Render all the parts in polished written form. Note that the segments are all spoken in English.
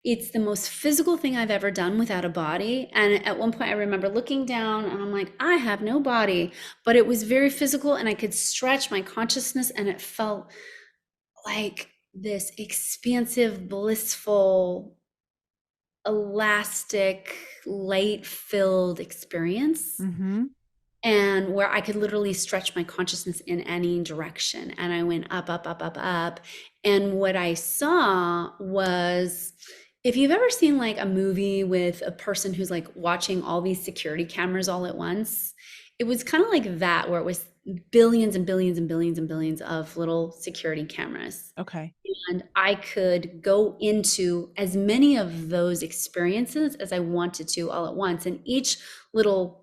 it's the most physical thing I've ever done without a body. And at one point, I remember looking down and I'm like, I have no body, but it was very physical and I could stretch my consciousness and it felt like this expansive, blissful, elastic, light filled experience. Mm-hmm. And where I could literally stretch my consciousness in any direction. And I went up, up, up, up, up. And what I saw was, if you've ever seen like a movie with a person who's like watching all these security cameras all at once, it was kind of like that, where it was billions and billions and billions and billions of little security cameras. Okay. And I could go into as many of those experiences as I wanted to all at once. And each little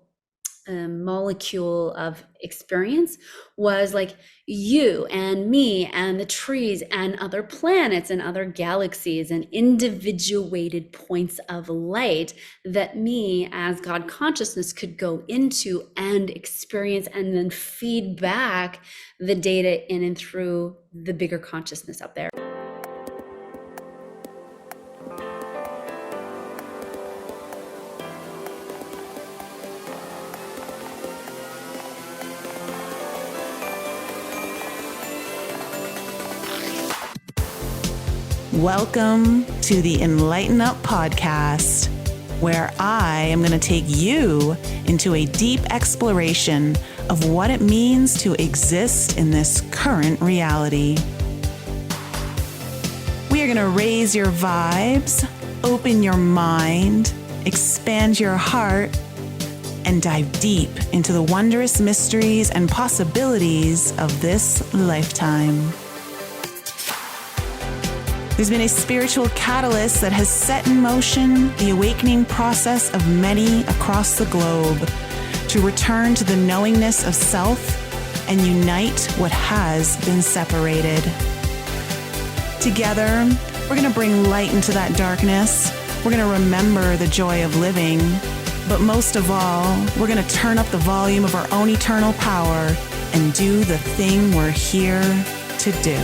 molecule of experience was like you and me and the trees and other planets and other galaxies and individuated points of light that me as God consciousness could go into and experience and then feed back the data in and through the bigger consciousness up there. Welcome to the Enlighten Up podcast, where I am going to take you into a deep exploration of what it means to exist in this current reality. We are going to raise your vibes, open your mind, expand your heart, and dive deep into the wondrous mysteries and possibilities of this lifetime. There's been a spiritual catalyst that has set in motion the awakening process of many across the globe to return to the knowingness of self and unite what has been separated. Together, we're going to bring light into that darkness. We're going to remember the joy of living. But most of all, we're going to turn up the volume of our own eternal power and do the thing we're here to do.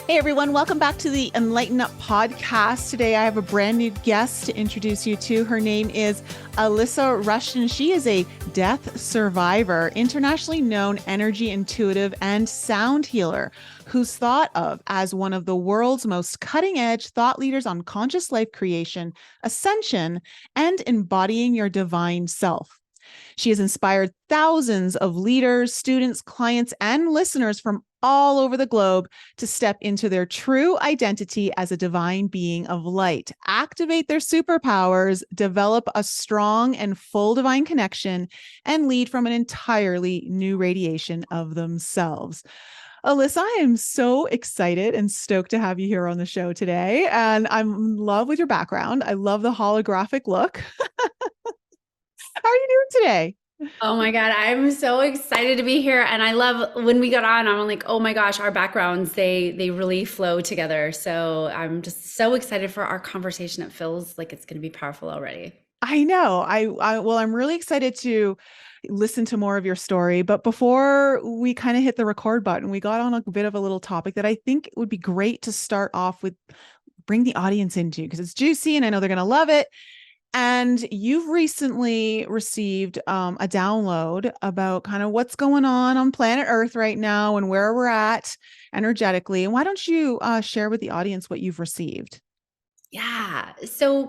Hey everyone, welcome back to the Enlighten Up podcast. Today I have a brand new guest to introduce you to. Her name is Alysa Rushton. She is a death survivor, internationally known energy intuitive and sound healer, who's thought of as one of the world's most cutting-edge thought leaders on conscious life creation, ascension, and embodying your divine self. She has inspired thousands of leaders, students, clients, and listeners from all over the globe to step into their true identity as a divine being of light, activate their superpowers, develop a strong and full divine connection, and lead from an entirely new radiation of themselves. Alysa, I am so excited and stoked to have you here on the show today. And I'm in love with your background. I love the holographic look. How are you doing today? Oh my God, I'm so excited to be here. And I love when we got on, I'm like, oh my gosh, our backgrounds, they really flow together. So I'm just so excited for our conversation. It feels like it's going to be powerful already. I know. Well, I'm really excited to listen to more of your story. But before we kind of hit the record button, we got on a bit of a little topic that I think would be great to start off with, bring the audience into, because it's juicy and I know they're going to love it. And you've recently received a download about kind of what's going on planet Earth right now and where we're at energetically. And why don't you share with the audience what you've received? Yeah. So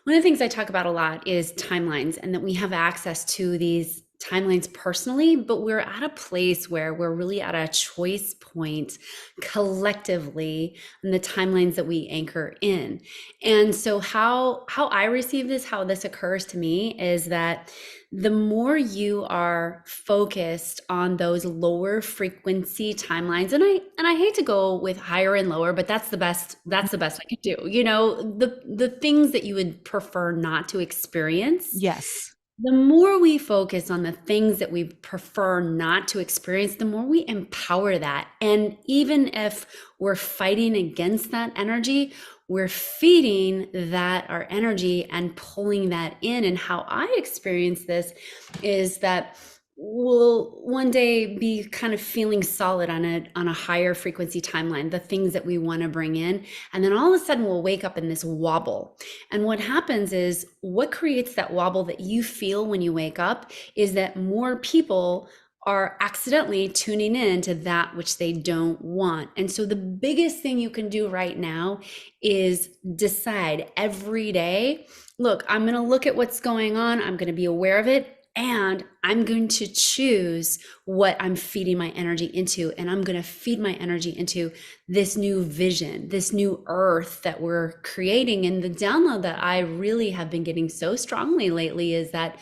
one of the things I talk about a lot is timelines, and that we have access to these timelines personally, but we're at a place where we're really at a choice point collectively in the timelines that we anchor in. And so how I receive this, how this occurs to me, is that the more you are focused on those lower frequency timelines, and I hate to go with higher and lower, but that's the best I could do. You know, the things that you would prefer not to experience. Yes. The more we focus on the things that we prefer not to experience, the more we empower that. And even if we're fighting against that energy, we're feeding that our energy and pulling that in. And how I experience this is that we'll one day be kind of feeling solid on a higher frequency timeline, the things that we want to bring in, and then all of a sudden we'll wake up in this wobble. And what happens is, what creates that wobble that you feel when you wake up is that more people are accidentally tuning in to that which they don't want. And so the biggest thing you can do right now is decide every day, look, I'm going to look at what's going on, I'm going to be aware of it, and I'm going to choose what I'm feeding my energy into. And I'm going to feed my energy into this new vision, this new earth that we're creating. And the download that I really have been getting so strongly lately is that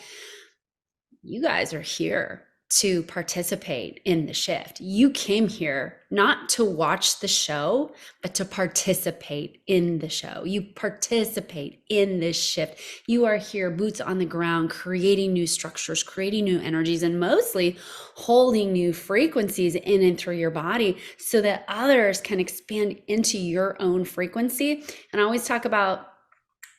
you guys are here to participate in the shift. You came here not to watch the show, but to participate in the show. You participate in this shift. You are here, boots on the ground, creating new structures, creating new energies, and mostly holding new frequencies in and through your body so that others can expand into your own frequency. And I always talk about,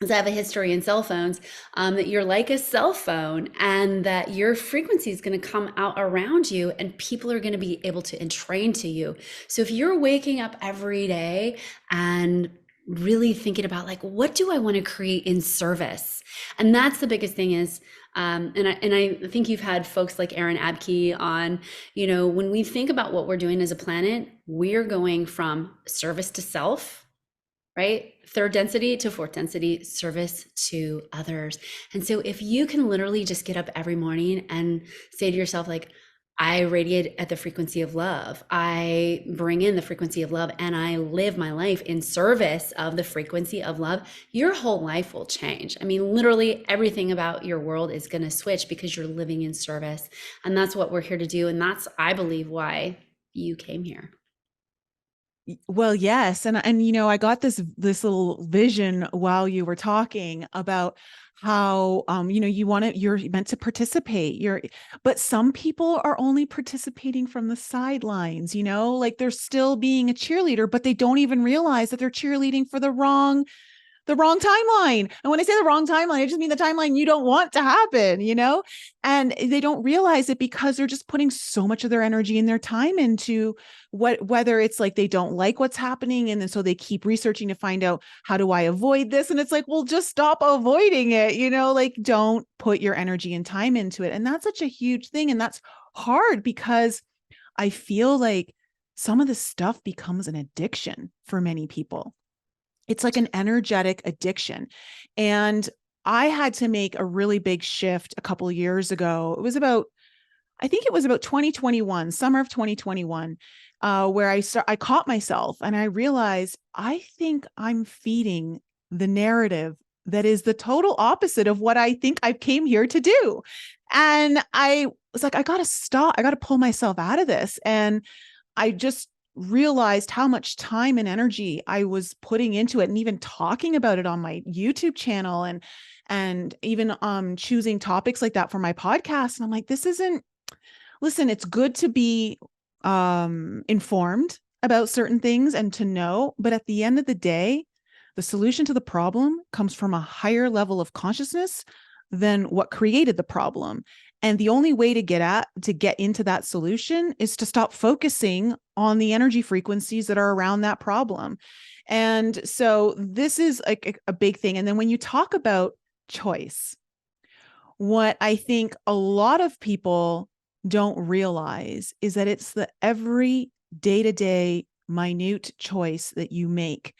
because I have a history in cell phones, that you're like a cell phone and that your frequency is going to come out around you and people are going to be able to entrain to you. So if you're waking up every day and really thinking about, like, what do I want to create in service? And that's the biggest thing is, and I think you've had folks like Aaron Abke on, when we think about what we're doing as a planet, we're going from service to self, right? Third density to fourth density, service to others. And so if you can literally just get up every morning and say to yourself, like, I radiate at the frequency of love, I bring in the frequency of love, and I live my life in service of the frequency of love, your whole life will change. I mean, literally everything about your world is going to switch because you're living in service. And that's what we're here to do. And that's, I believe, why you came here. Well, yes. And I got this little vision while you were talking about how, you're meant to participate. But some people are only participating from the sidelines, like they're still being a cheerleader, but they don't even realize that they're cheerleading for the wrong timeline. And when I say the wrong timeline, I just mean the timeline you don't want to happen, and they don't realize it because they're just putting so much of their energy and their time into whether it's like they don't like what's happening. And then so they keep researching to find out, how do I avoid this? And it's like, well, just stop avoiding it, like don't put your energy and time into it. And that's such a huge thing. And that's hard because I feel like some of this stuff becomes an addiction for many people. It's like an energetic addiction. And I had to make a really big shift a couple of years ago. I think it was about 2021, summer of 2021, where I caught myself and I realized I think I'm feeding the narrative that is the total opposite of what I think I came here to do. And I was like, I got to stop. I got to pull myself out of this. And I just realized how much time and energy I was putting into it, and even talking about it on my YouTube channel, and even choosing topics like that for my podcast. And I'm like, listen, it's good to be informed about certain things and to know, but at the end of the day, the solution to the problem comes from a higher level of consciousness than what created the problem. And the only way to get into that solution is to stop focusing on the energy frequencies that are around that problem. And so this is a big thing. And then when you talk about choice, what I think a lot of people don't realize is that it's the every day-to-day minute choice that you make.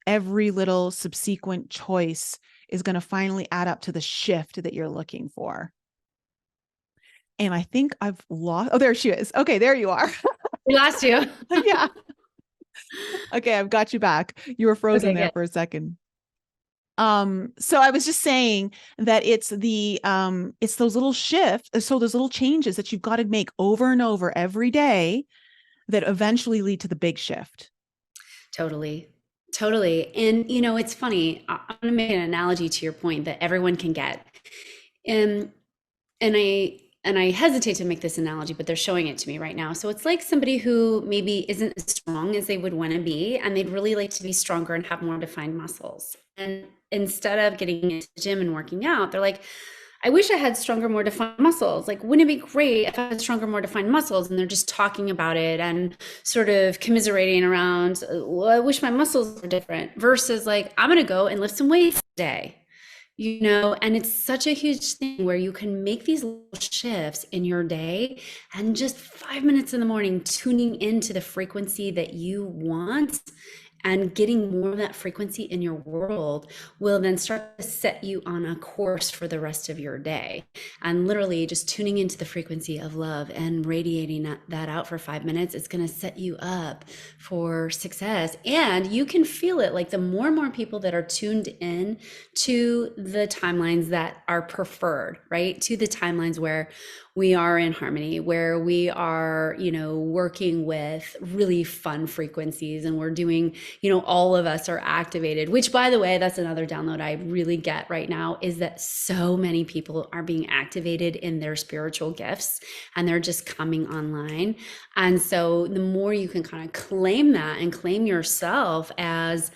Every little subsequent choice is going to finally add up to the shift that you're looking for. And I think I've lost. Oh, there she is. Okay, there you are. We lost you. Yeah. Okay, I've got you back. You were frozen there for a second. So I was just saying that it's those little shifts, so those little changes that you've got to make over and over every day that eventually lead to the big shift. Totally. And it's funny. I'm going to make an analogy to your point that everyone can get. And I hesitate to make this analogy, but they're showing it to me right now. So it's like somebody who maybe isn't as strong as they would want to be, and they'd really like to be stronger and have more defined muscles. And instead of getting into the gym and working out, they're like, I wish I had stronger, more defined muscles. Like, wouldn't it be great if I had stronger, more defined muscles? And they're just talking about it and sort of commiserating around, well, I wish my muscles were different versus like, I'm going to go and lift some weights today. And it's such a huge thing where you can make these little shifts in your day and just 5 minutes in the morning tuning into the frequency that you want and getting more of that frequency in your world will then start to set you on a course for the rest of your day. And literally just tuning into the frequency of love and radiating that out for 5 minutes, it's going to set you up for success. And you can feel it, like the more and more people that are tuned in to the timelines that are preferred, right? To the timelines where we are in harmony, where we are, working with really fun frequencies and we're doing, all of us are activated, which by the way, that's another download I really get right now is that so many people are being activated in their spiritual gifts and they're just coming online. And so the more you can kind of claim that and claim yourself as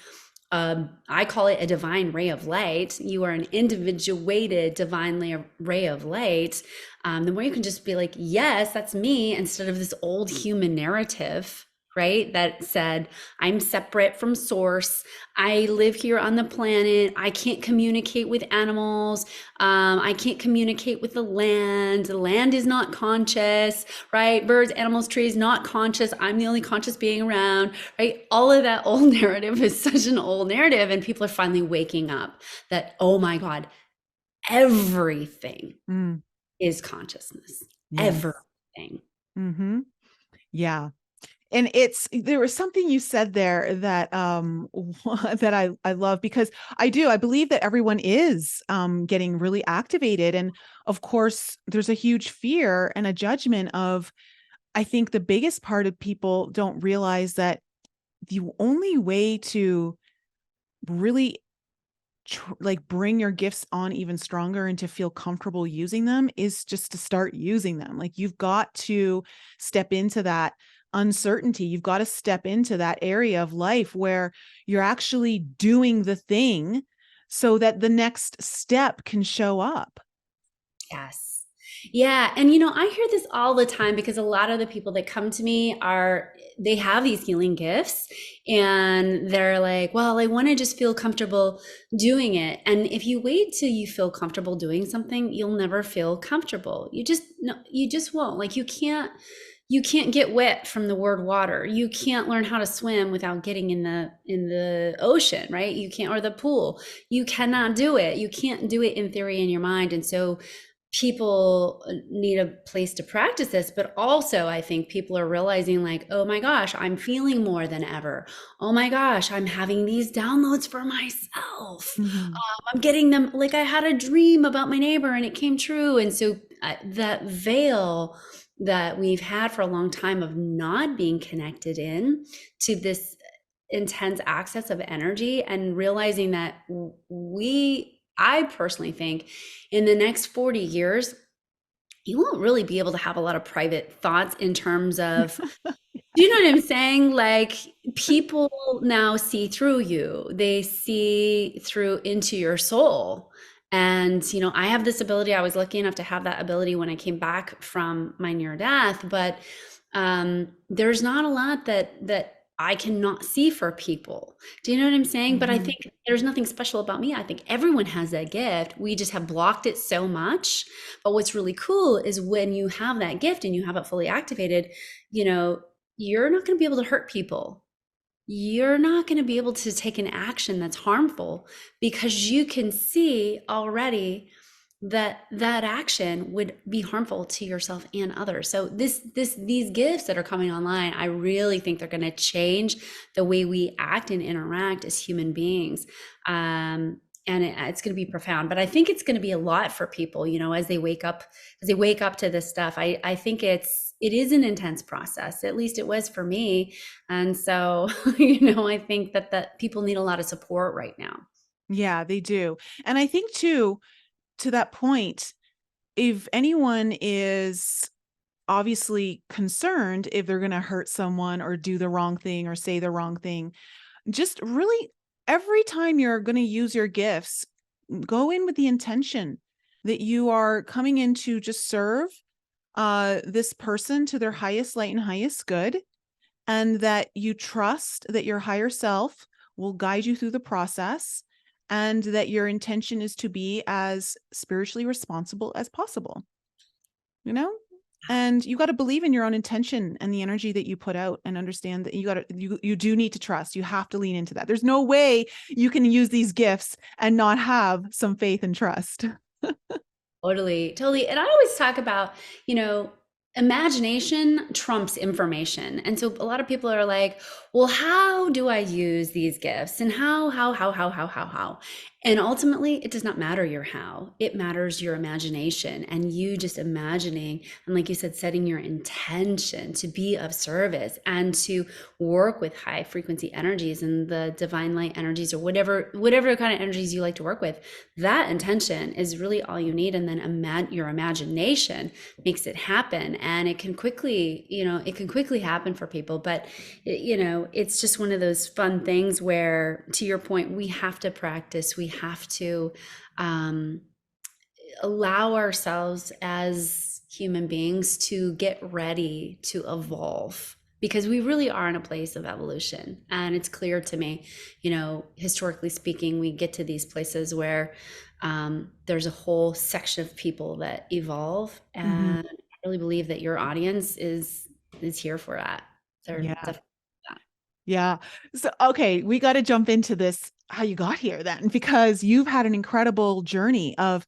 I call it a divine ray of light. You are an individuated divine ray of light. The more you can just be like, yes, that's me, instead of this old human narrative, right? That said, I'm separate from source. I live here on the planet. I can't communicate with animals. I can't communicate with the land. The land is not conscious, right? Birds, animals, trees, not conscious. I'm the only conscious being around, right? All of that old narrative is such an old narrative. And people are finally waking up that, oh my God, everything is consciousness. Yes. Everything. Mm-hmm. Yeah. And there was something you said there that that I love, because I believe that everyone is getting really activated. And of course, there's a huge fear and a judgment of, I think the biggest part of people don't realize that the only way to really like bring your gifts on even stronger and to feel comfortable using them is just to start using them. Like, you've got to step into that uncertainty. You've got to step into that area of life where you're actually doing the thing so that the next step can show up. Yes. Yeah. And, I hear this all the time because a lot of the people that come to me they have these healing gifts and they're like, well, I want to just feel comfortable doing it. And if you wait till you feel comfortable doing something, you'll never feel comfortable. No, you just won't. Like, you can't get wet from the word water. You can't learn how to swim without getting in the ocean, right? You can't, or the pool. You cannot do it. You can't do it in theory in your mind. And so people need a place to practice this, but also I think people are realizing like, oh my gosh, I'm feeling more than ever. Oh my gosh, I'm having these downloads for myself. I'm getting them. Like, I had a dream about my neighbor and it came true. And so that veil that we've had for a long time of not being connected in to this intense access of energy, and realizing that I personally think in the next 40 years, you won't really be able to have a lot of private thoughts in terms of, do you know what I'm saying? Like, people now see through you. They see through into your soul. And, I have this ability. I was lucky enough to have that ability when I came back from my near death, but there's not a lot that I cannot see for people. Do you know what I'm saying? But I think there's nothing special about me. I think everyone has that gift. We just have blocked it so much. But what's really cool is when you have that gift and you have it fully activated, you're not going to be able to hurt people. You're not going to be able to take an action that's harmful because you can see already that action would be harmful to yourself and others. So these gifts that are coming online, I really think they're going to change the way we act and interact as human beings. And it's going to be profound, but I think it's going to be a lot for people, as they wake up to this stuff. I think it is an intense process. At least it was for me. And so, I think that people need a lot of support right now. Yeah, they do. And I think too, to that point, if anyone is obviously concerned if they're going to hurt someone or do the wrong thing or say the wrong thing, just really every time you're going to use your gifts, go in with the intention that you are coming in to just serve this person to their highest light and highest good, and that you trust that your higher self will guide you through the process, and that your intention is to be as spiritually responsible as possible, you know? And you got to believe in your own intention and the energy that you put out, and understand that you do need to trust. You have to lean into that. There's no way you can use these gifts and not have some faith and trust. Totally, totally. And I always talk about, imagination trumps information. And so a lot of people are like, well, how do I use these gifts? And how? And ultimately, it does not matter your how. It matters your imagination and you just imagining. And like you said, setting your intention to be of service and to work with high frequency energies and the divine light energies, or whatever kind of energies you like to work with. That intention is really all you need. And then your imagination makes it happen. And it can quickly happen for people. But it's just one of those fun things where, to your point, we have to practice. We have to allow ourselves as human beings to get ready to evolve, because we really are in a place of evolution. And it's clear to me, historically speaking, we get to these places where there's a whole section of people that evolve. And I really believe that your audience is here for that. They're Yeah. definitely that. Yeah. So, okay, we got to jump into this, how you got here then, because you've had an incredible journey of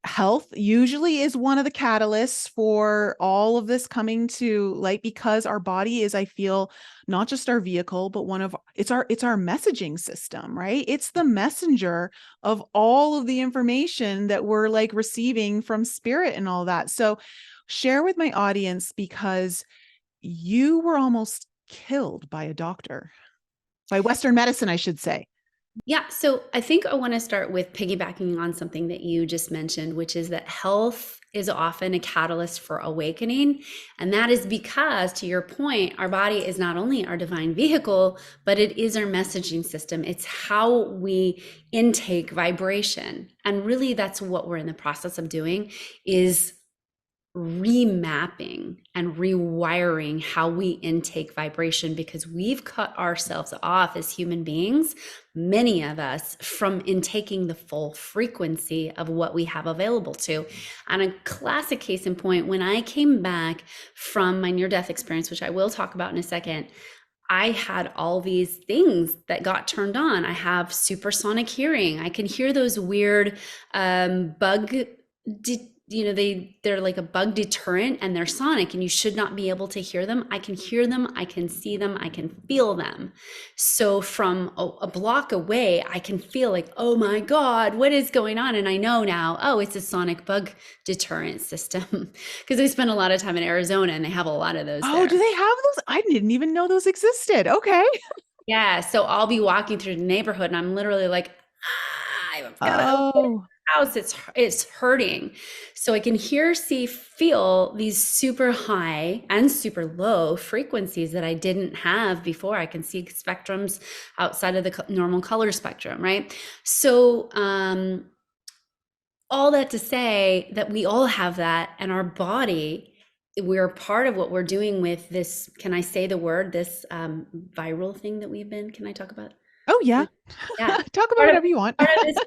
health. Usually is one of the catalysts for all of this coming to light, because our body is, I feel, not just our vehicle, but it's our messaging system, right? It's the messenger of all of the information that we're like receiving from spirit and all that. So share with my audience, because you were almost killed by a doctor, by Western medicine, I should say. Yeah, so I think I want to start with piggybacking on something that you just mentioned, which is that health is often a catalyst for awakening. And that is because, to your point, our body is not only our divine vehicle, but it is our messaging system. It's how we intake vibration. And really, that's what we're in the process of doing, is remapping and rewiring how we intake vibration, because we've cut ourselves off as human beings, many of us, from intaking the full frequency of what we have available to. And a classic case in point, when I came back from my near-death experience, which I will talk about in a second, I had all these things that got turned on. I have supersonic hearing. I can hear those weird bug they're like a bug deterrent, and they're sonic, and you should not be able to hear them. I can hear them, I can see them, I can feel them. So from a block away, I can feel like, oh my God, what is going on? And I know now, oh, it's a sonic bug deterrent system, because I spent a lot of time in Arizona and they have a lot of those Oh, there. do they have those? I didn't even know those existed. Okay. Yeah, so I'll be walking through the neighborhood and I'm literally like, I've got to house, it's hurting. So I can hear, see, feel these super high and super low frequencies that I didn't have before. I can see spectrums outside of the normal color spectrum, right? So all that to say that we all have that, and our body, we're part of what we're doing with this, can I say the word, this viral thing that can I talk about? Oh, yeah. Yeah. Talk about Part of whatever you want. part of this,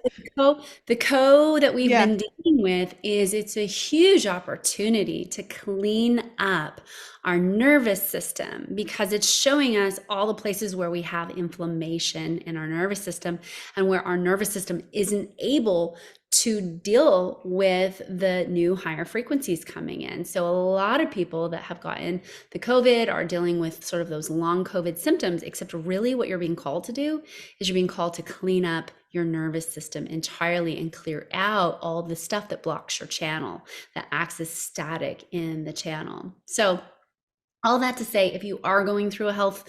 the co that we've Yeah. been dealing with, is it's a huge opportunity to clean up our nervous system, because it's showing us all the places where we have inflammation in our nervous system, and where our nervous system isn't able to deal with the new higher frequencies coming in. So a lot of people that have gotten the COVID are dealing with sort of those long COVID symptoms, except really what you're being called to do is you're being called to clean up your nervous system entirely and clear out all the stuff that blocks your channel, that acts as static in the channel. So all that to say, if you are going through a health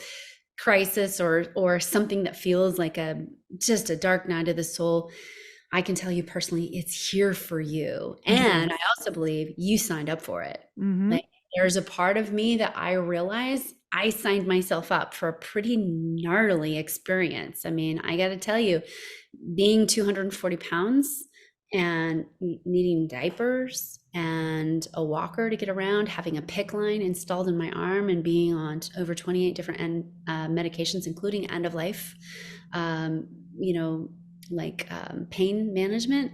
crisis, or something that feels like just a dark night of the soul, I can tell you personally, it's here for you. And I also believe you signed up for it. Like, there's a part of me that I realize I signed myself up for a pretty gnarly experience. I mean, I got to tell you, being 240 pounds and needing diapers and a walker to get around, having a PICC line installed in my arm, and being on over 28 different medications, including end of life, um, you know, pain management,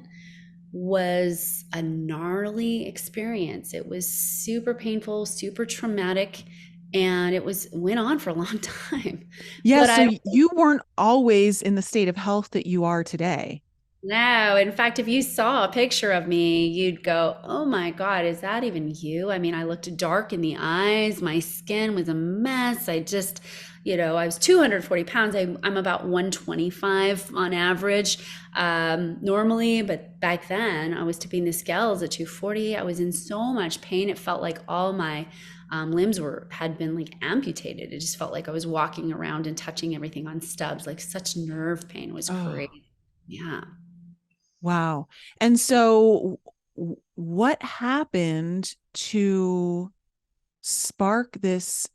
was a gnarly experience. It was super painful, super traumatic, and it went on for a long time. Yeah. But So I you weren't always in the state of health that you are today. No, in fact, if you saw a picture of me, you'd go, "Oh my God, is that even you?" I mean, I looked dark in the eyes. My skin was a mess. I was 240 pounds. I'm about 125 on average, normally, but back then I was tipping the scales at 240. I was in so much pain. It felt like all my limbs had been like amputated. It just felt like I was walking around and touching everything on stubs, like such nerve pain. It was Oh, crazy. Yeah. wow. And so what happened to spark this?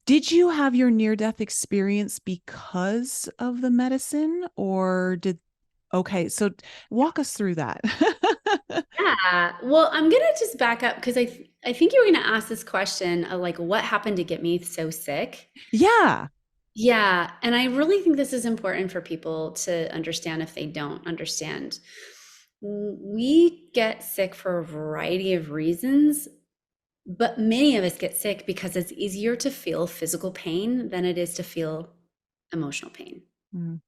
Did you have your near death experience because of the medicine, or okay, so walk us through that. Yeah. Well, I'm gonna just back up because I think you were gonna ask this question of like what happened to get me so sick. Yeah. Yeah, and I really think this is important for people to understand if they don't understand. We get sick for a variety of reasons, but many of us get sick because it's easier to feel physical pain than it is to feel emotional pain. Mm.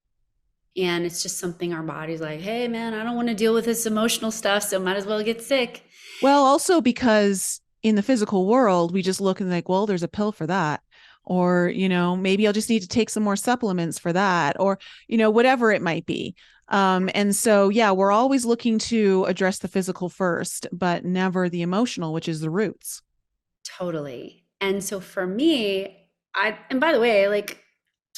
And it's just something our body's like, hey, man, I don't want to deal with this emotional stuff, so might as well get sick. Well, also because in the physical world, we just look and like, well, there's a pill for that. Or, maybe I'll just need to take some more supplements for that, or, whatever it might be. And so, yeah, we're always looking to address the physical first, but never the emotional, which is the roots. Totally. And so for me, and by the way, like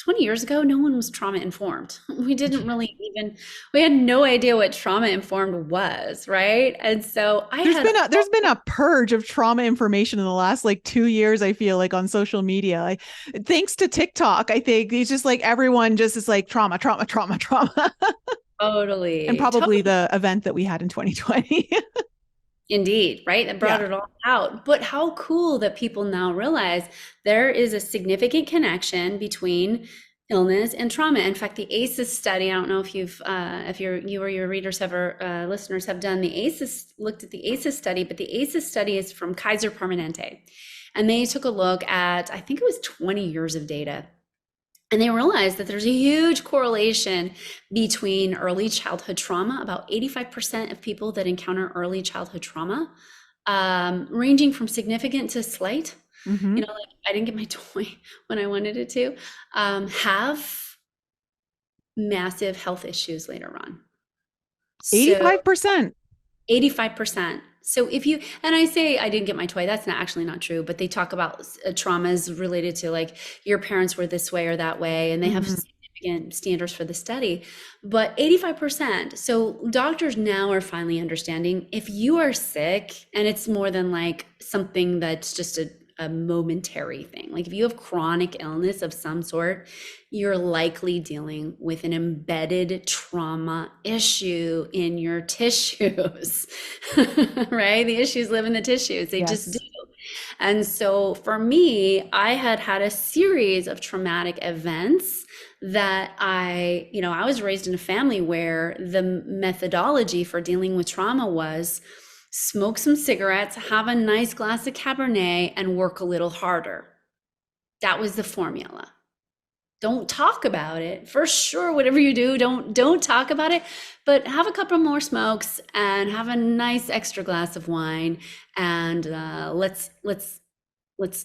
20 years ago, no one was trauma informed. We didn't really we had no idea what trauma informed was, right? And so I There's had, been a there's been a purge of trauma information in the last like 2 years, I feel like, on social media. Like, thanks to TikTok, I think it's just like everyone just is like trauma, trauma, trauma, trauma. And totally, probably totally. the event that we had in 2020. Indeed, right? That brought Yeah. it all out. But how cool that people now realize there is a significant connection between illness and trauma. In fact, the ACEs study, I don't know if you or your readers have or listeners have done the ACEs, looked at the ACEs study, but the ACEs study is from Kaiser Permanente. And they took a look at, I think it was 20 years of data. And they realized that there's a huge correlation between early childhood trauma. About 85% of people that encounter early childhood trauma, ranging from significant to slight, Mm-hmm. like I didn't get my toy when I wanted it to, have massive health issues later on. So 85%. 85%. So and I say I didn't get my toy, that's actually not true, but they talk about traumas related to like your parents were this way or that way, and they have Mm-hmm. significant standards for the study. But 85%. So doctors now are finally understanding if you are sick and it's more than like something that's just a momentary thing, like if you have chronic illness of some sort, you're likely dealing with an embedded trauma issue in your tissues, right? The issues live in the tissues, they just do. Yes. And so for me, I had a series of traumatic events that I was raised in a family where the methodology for dealing with trauma was smoke some cigarettes, have a nice glass of Cabernet, and work a little harder. That was the formula. Don't talk about it. For sure, whatever you do, don't talk about it, but have a couple more smokes and have a nice extra glass of wine, and let's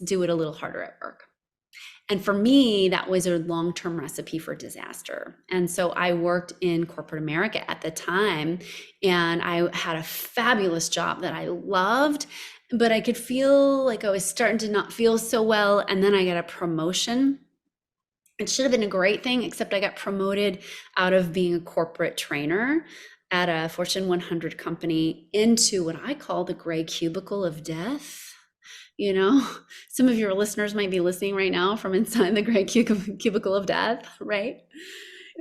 do it a little harder at work. And for me, that was a long-term recipe for disaster. And so I worked in corporate America at the time, and I had a fabulous job that I loved, but I could feel like I was starting to not feel so well. And then I got a promotion. It should have been a great thing, except I got promoted out of being a corporate trainer at a Fortune 100 company into what I call the gray cubicle of death. Some of your listeners might be listening right now from inside the gray cubicle of death, right?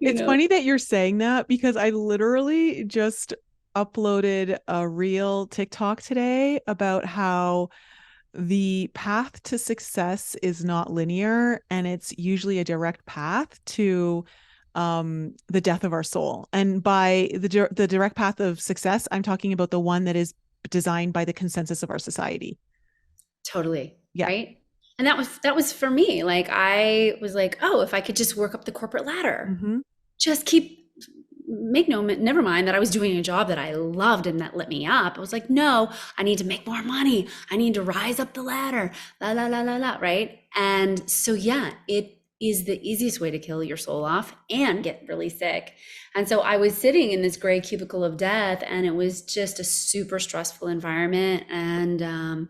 you It's know? funny that you're saying that because I literally just uploaded a real TikTok today about how the path to success is not linear and it's usually a direct path to the death of our soul. And by the direct path of success, I'm talking about the one that is designed by the consensus of our society. Totally, Yeah. right? And that was for me. Like I was like, "Oh, if I could just work up the corporate ladder. Mm-hmm. Just keep make no never mind that I was doing a job that I loved and that lit me up. I was like, "No, I need to make more money. I need to rise up the ladder." La la la la la, right? And so yeah, it is the easiest way to kill your soul off and get really sick. And so I was sitting in this gray cubicle of death and it was just a super stressful environment and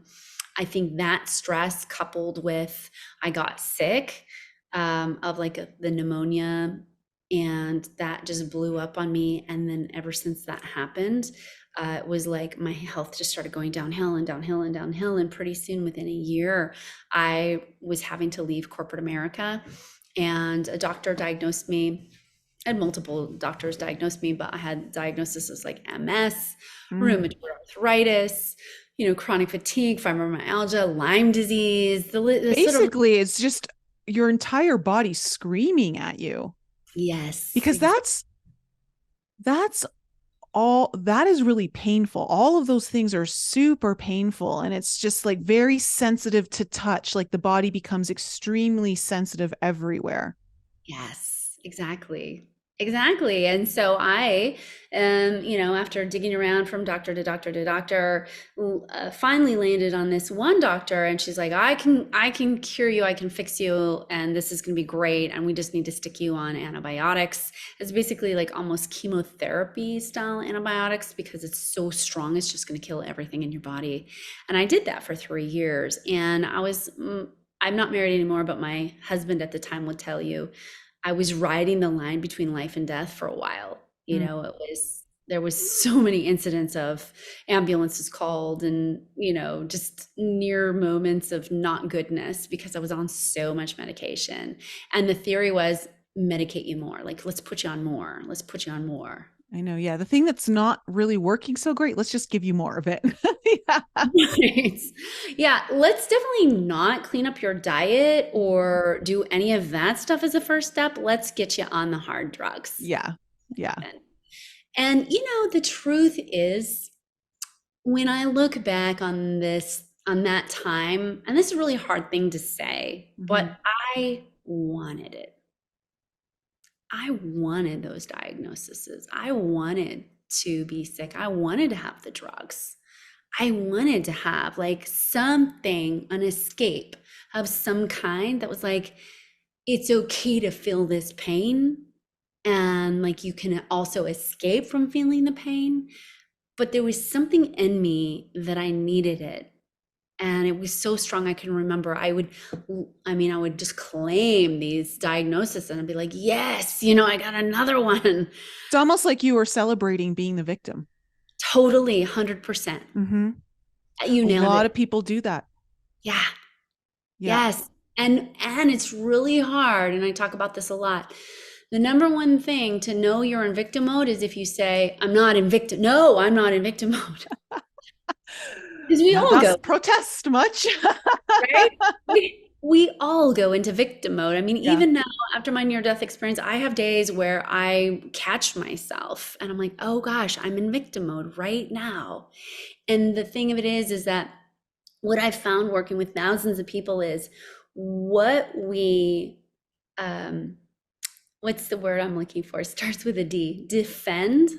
I think that stress coupled with I got sick of like the pneumonia, and that just blew up on me. And then ever since that happened, it was like my health just started going downhill and downhill and downhill. And pretty soon, within a year, I was having to leave corporate America. And a doctor diagnosed me. I had multiple doctors diagnose me, but I had diagnoses like MS, Mm. rheumatoid arthritis, chronic fatigue, fibromyalgia, Lyme disease, the sort of Basically, it's just your entire body screaming at you yes, because that's all that is really painful. All of those things are super painful and it's just like very sensitive to touch. Like the body becomes extremely sensitive everywhere. yes, exactly. Exactly. And so I, after digging around from doctor to doctor to doctor, finally landed on this one doctor, and she's like, I can cure you, I can fix you, and this is going to be great. And we just need to stick you on antibiotics. It's basically like almost chemotherapy style antibiotics because it's so strong, it's just going to kill everything in your body. And I did that for 3 years, and I'm not married anymore, but my husband at the time would tell you I was riding the line between life and death for a while. Mm. There was so many incidents of ambulances called and, just near moments of not goodness because I was on so much medication. And the theory was medicate you more. Like, let's put you on more. Let's put you on more. I know. Yeah. The thing that's not really working so great, let's just give you more of it. Yeah. Right. Yeah, let's definitely not clean up your diet or do any of that stuff as a first step. Let's get you on the hard drugs. Yeah. Yeah. And the truth is, when I look back on that time, and this is a really hard thing to say, Mm-hmm. but I wanted it. I wanted those diagnoses. I wanted to be sick. I wanted to have the drugs. I wanted to have like something, an escape of some kind that was like, it's okay to feel this pain. And like you can also escape from feeling the pain. But there was something in me that I needed it. And it was so strong. I can remember I would just claim these diagnoses and I'd be like, yes, I got another one. It's almost like you were celebrating being the victim. Totally, 100%. Mm-hmm. You A nailed lot it. of people do that. Yeah. Yeah. Yes. And it's really hard. And I talk about this a lot. The number one thing to know you're in victim mode is if you say, I'm not in victim. No, I'm not in victim mode. Because we Now all that's go, protest much. right? We all go into victim mode. I mean, Yeah. even now after my near-death experience, I have days where I catch myself and I'm like, oh gosh, I'm in victim mode right now. And the thing of it is that what I've found working with thousands of people is what we what's the word I'm looking for? It starts with a D. Defend.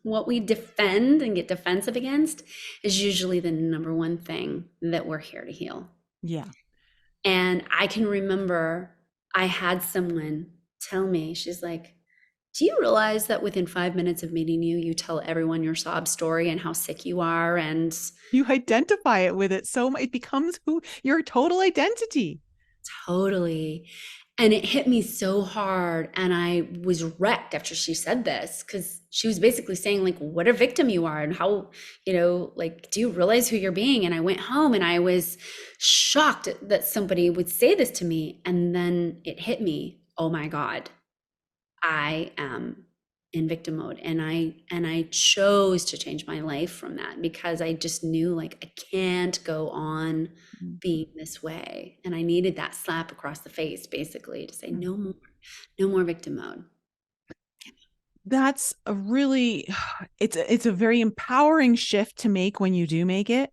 What we defend and get defensive against is usually the number one thing that we're here to heal. Yeah. And I can remember I had someone tell me, she's like, do you realize that within 5 minutes of meeting you, you tell everyone your sob story and how sick you are? And You identify it with it. So it becomes who your total identity. totally. And it hit me so hard. And I was wrecked after she said this because she was basically saying, like, what a victim you are and how, like, do you realize who you're being? And I went home and I was shocked that somebody would say this to me. And then it hit me. Oh my God. I am in victim mode. And I chose to change my life from that because I just knew like I can't go on being this way. And I needed that slap across the face basically to say no more, no more victim mode. That's a really, it's a very empowering shift to make when you do make it.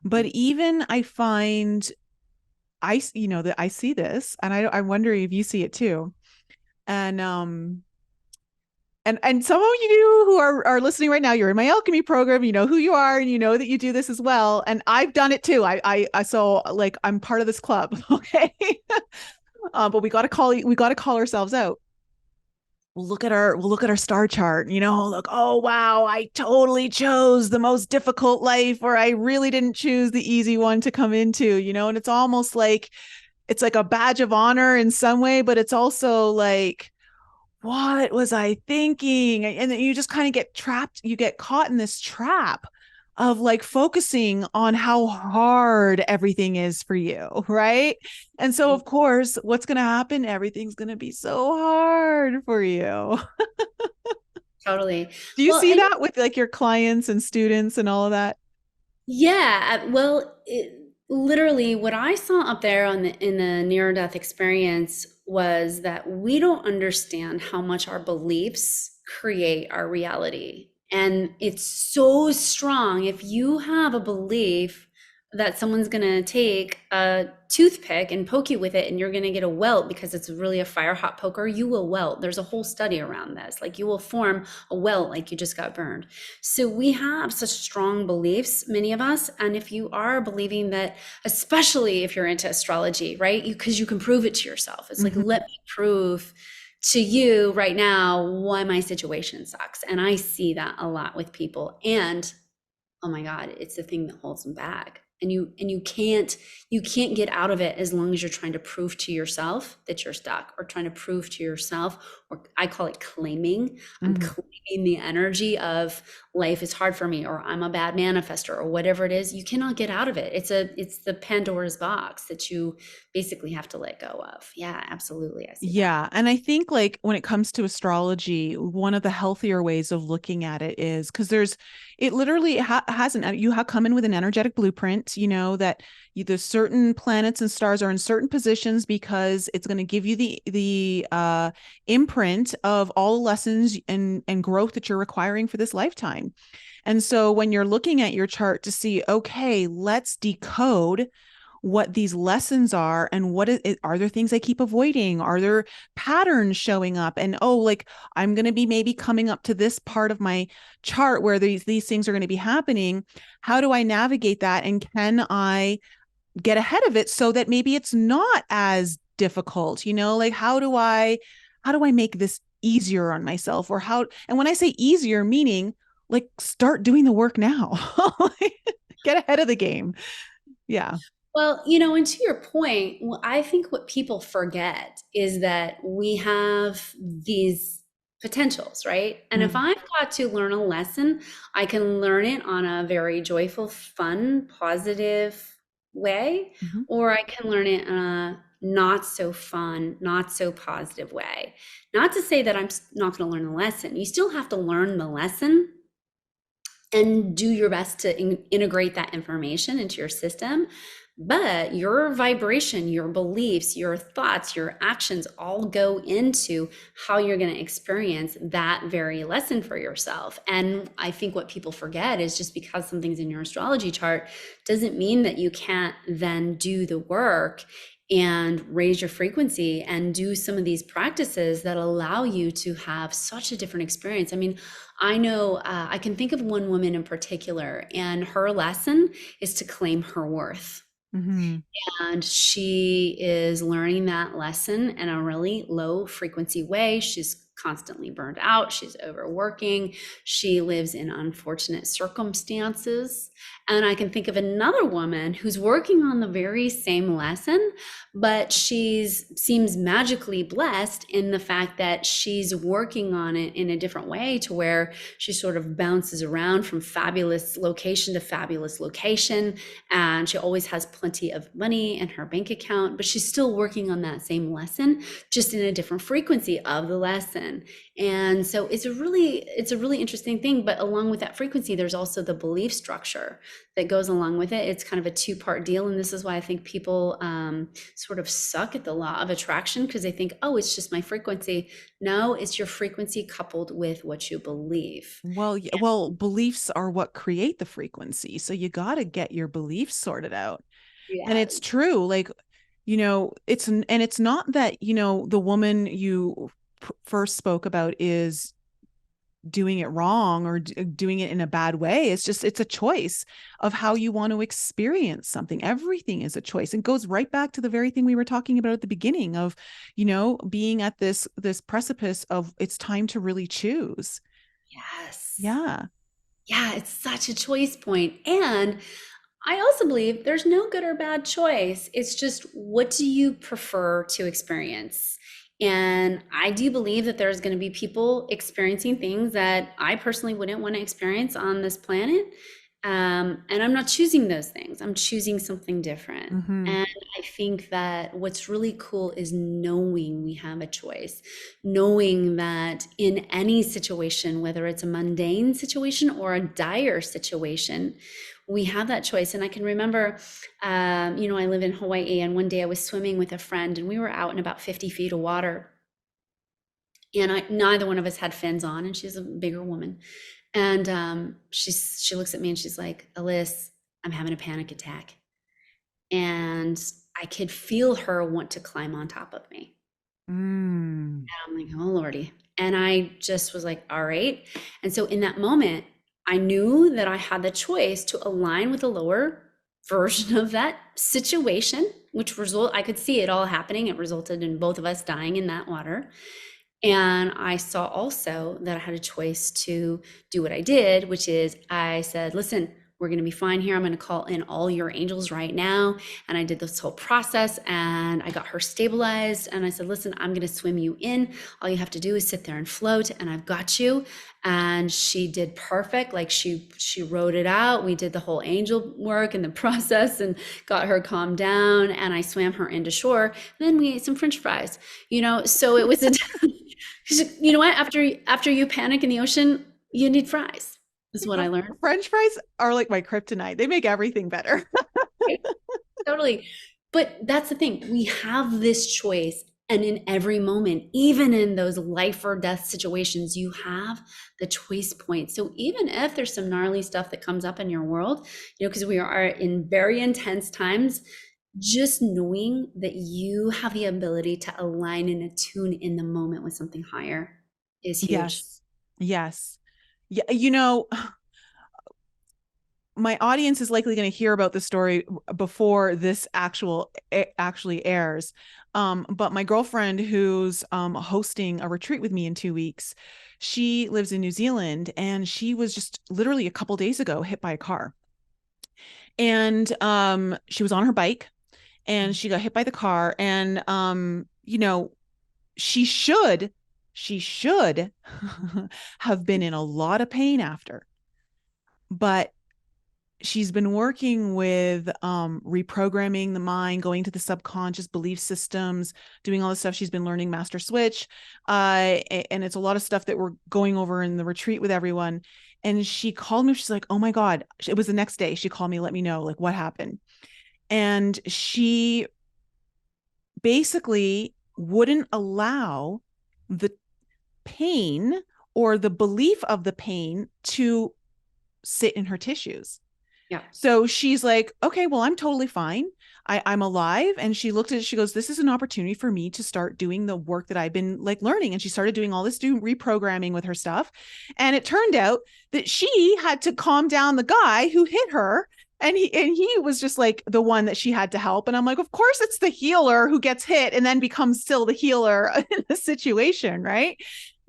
But even I find that I see this, and I wonder if you see it too. And and some of you who are listening right now, you're in my alchemy program, you know who you are, and you know that you do this as well. And I've done it too. I so like I'm part of this club. Okay. But we got to call ourselves out. We'll look at our star chart, look, oh wow, I totally chose the most difficult life, or I really didn't choose the easy one to come into, and it's almost like it's like a badge of honor in some way, but it's also like, what was I thinking? And then you just kind of get trapped, you get caught in this trap of like focusing on how hard everything is for you, right? And so of course, what's going to happen? Everything's going to be so hard for you. Totally. Do you Well, see and that with like your clients and students and all of that? yeah, well, literally what I saw up there on in the near death experience was that we don't understand how much our beliefs create our reality. And it's so strong. If you have a belief that someone's going to take a toothpick and poke you with it and you're going to get a welt because it's really a fire hot poker, you will welt. There's a whole study around this. Like you will form a welt like you just got burned. So we have such strong beliefs, many of us. And if you are believing that, especially if you're into astrology, right? Because you can prove it to yourself. It's like, let me prove to you right now why my situation sucks. And I see that a lot with people. And oh my God, it's the thing that holds them back. And you can't get out of it as long as you're trying to prove to yourself that you're stuck, or trying to prove to yourself, or I call it claiming. I'm claiming the energy of life is hard for me, or I'm a bad manifester, or whatever it is. You cannot get out of it. It's the Pandora's box that you basically have to let go of. Yeah, absolutely. I see that. Yeah. And I think like when it comes to astrology, one of the healthier ways of looking at it is because it literally has you have come in with an energetic blueprint, that the certain planets and stars are in certain positions because it's going to give you the imprint of all the lessons and growth that you're requiring for this lifetime. And so when you're looking at your chart to see, okay, let's decode what these lessons are and are there things I keep avoiding? Are there patterns showing up? And like I'm going to be maybe coming up to this part of my chart where these things are going to be happening. How do I navigate that? And can I get ahead of it so that maybe it's not as difficult? Like how do I make this easier on myself? And when I say easier, meaning like start doing the work now. Get ahead of the game. Yeah. Well, and to your point, I think what people forget is that we have these potentials, right? And if I've got to learn a lesson, I can learn it on a very joyful, fun, positive way, or I can learn it in a not so fun, not so positive way. Not to say that I'm not going to learn the lesson. You still have to learn the lesson and do your best to integrate that information into your system. But your vibration, your beliefs, your thoughts, your actions all go into how you're going to experience that very lesson for yourself. And I think what people forget is just because something's in your astrology chart doesn't mean that you can't then do the work and raise your frequency and do some of these practices that allow you to have such a different experience. I mean, I know I can think of one woman in particular, and her lesson is to claim her worth. And she is learning that lesson in a really low frequency way. She's constantly burned out. She's overworking. She lives in unfortunate circumstances. And I can think of another woman who's working on the very same lesson, but seems magically blessed in the fact that she's working on it in a different way, to where she sort of bounces around from fabulous location to fabulous location. And she always has plenty of money in her bank account, but she's still working on that same lesson, just in a different frequency of the lesson. again. And so it's a really interesting thing. But along with that frequency, there's also the belief structure that goes along with it. It's kind of a two-part deal. And this is why I think people sort of suck at the law of attraction, because they think, oh, it's just my frequency. No, it's your frequency coupled with what you believe. Well, beliefs are what create the frequency. So you got to get your beliefs sorted out. And Yeah. it's true. Like, it's not that, the woman you first spoke about is doing it wrong or doing it in a bad way. It's a choice of how you want to experience something. Everything is a choice, and goes right back to the very thing we were talking about at the beginning of, being at this precipice of it's time to really choose. Yes. Yeah. Yeah, it's such a choice point. And I also believe there's no good or bad choice. It's just, what do you prefer to experience? And I do believe that there's going to be people experiencing things that I personally wouldn't want to experience on this planet. And I'm not choosing those things. I'm choosing something different. Mm-hmm. And I think that what's really cool is knowing we have a choice, knowing that in any situation, whether it's a mundane situation or a dire situation, we have that choice. And I can remember, I live in Hawaii, and one day I was swimming with a friend, and we were out in about 50 feet of water. And neither one of us had fins on, and she's a bigger woman. And she looks at me and she's like, Alyssa, I'm having a panic attack. And I could feel her want to climb on top of me. Mm. And I'm like, oh Lordy. And I just was like, all right. And so in that moment, I knew that I had the choice to align with a lower version of that situation, I could see it all happening. It resulted in both of us dying in that water. And I saw also that I had a choice to do what I did, which is I said, listen, we're going to be fine here. I'm going to call in all your angels right now. And I did this whole process, and I got her stabilized. And I said, listen, I'm going to swim you in. All you have to do is sit there and float, and I've got you. And she did perfect. Like she wrote it out. We did the whole angel work and the process and got her calmed down. And I swam her into shore. And then we ate some French fries, so it was you know what? After you panic in the ocean, you need fries, is what I learned. French fries are like my kryptonite. They make everything better. Right? Totally. But that's the thing. We have this choice. And in every moment, even in those life or death situations, you have the choice point. So even if there's some gnarly stuff that comes up in your world, because we are in very intense times, just knowing that you have the ability to align and attune in the moment with something higher is huge. Yes. Yes. Yeah. My audience is likely going to hear about the story before this actually airs. But my girlfriend, who's hosting a retreat with me in 2 weeks, she lives in New Zealand, and she was just literally a couple days ago hit by a car. And she was on her bike, and she got hit by the car. And she should have been in a lot of pain after, but she's been working with reprogramming the mind, going to the subconscious belief systems, doing all this stuff. She's been learning master switch, and it's a lot of stuff that we're going over in the retreat with everyone. And she called me. She's like, oh my God. It was the next day. She called me, let me know like what happened. And she basically wouldn't allow the pain or the belief of the pain to sit in her tissues. Yeah. So she's like, okay, well, I'm totally fine. I'm alive. And she looked at it. She goes, this is an opportunity for me to start doing the work that I've been like learning. And she started doing all this reprogramming with her stuff. And it turned out that she had to calm down the guy who hit her. And he was just like the one that she had to help. And I'm like, of course it's the healer who gets hit and then becomes still the healer in the situation. Right.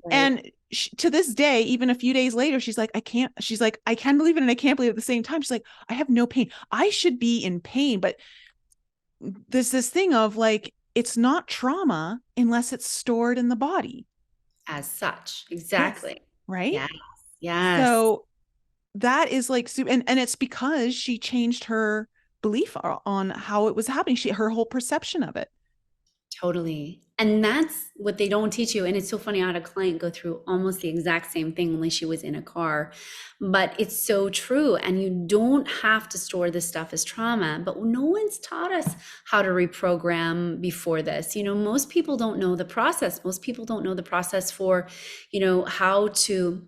Right. And to this day, even a few days later, she's like, I can believe it. And I can't believe it at the same time. She's like, I have no pain. I should be in pain. But there's this thing of like, it's not trauma unless it's stored in the body. As such. Yes. Exactly. Right. Yes. Yes. So that is like, and it's because she changed her belief on how it was happening. Her whole perception of it. Totally. And that's what they don't teach you. And it's so funny. I had a client go through almost the exact same thing, only she was in a car. But it's so true. And you don't have to store this stuff as trauma. But no one's taught us how to reprogram before this. Most people don't know the process. Most people don't know the process for, how to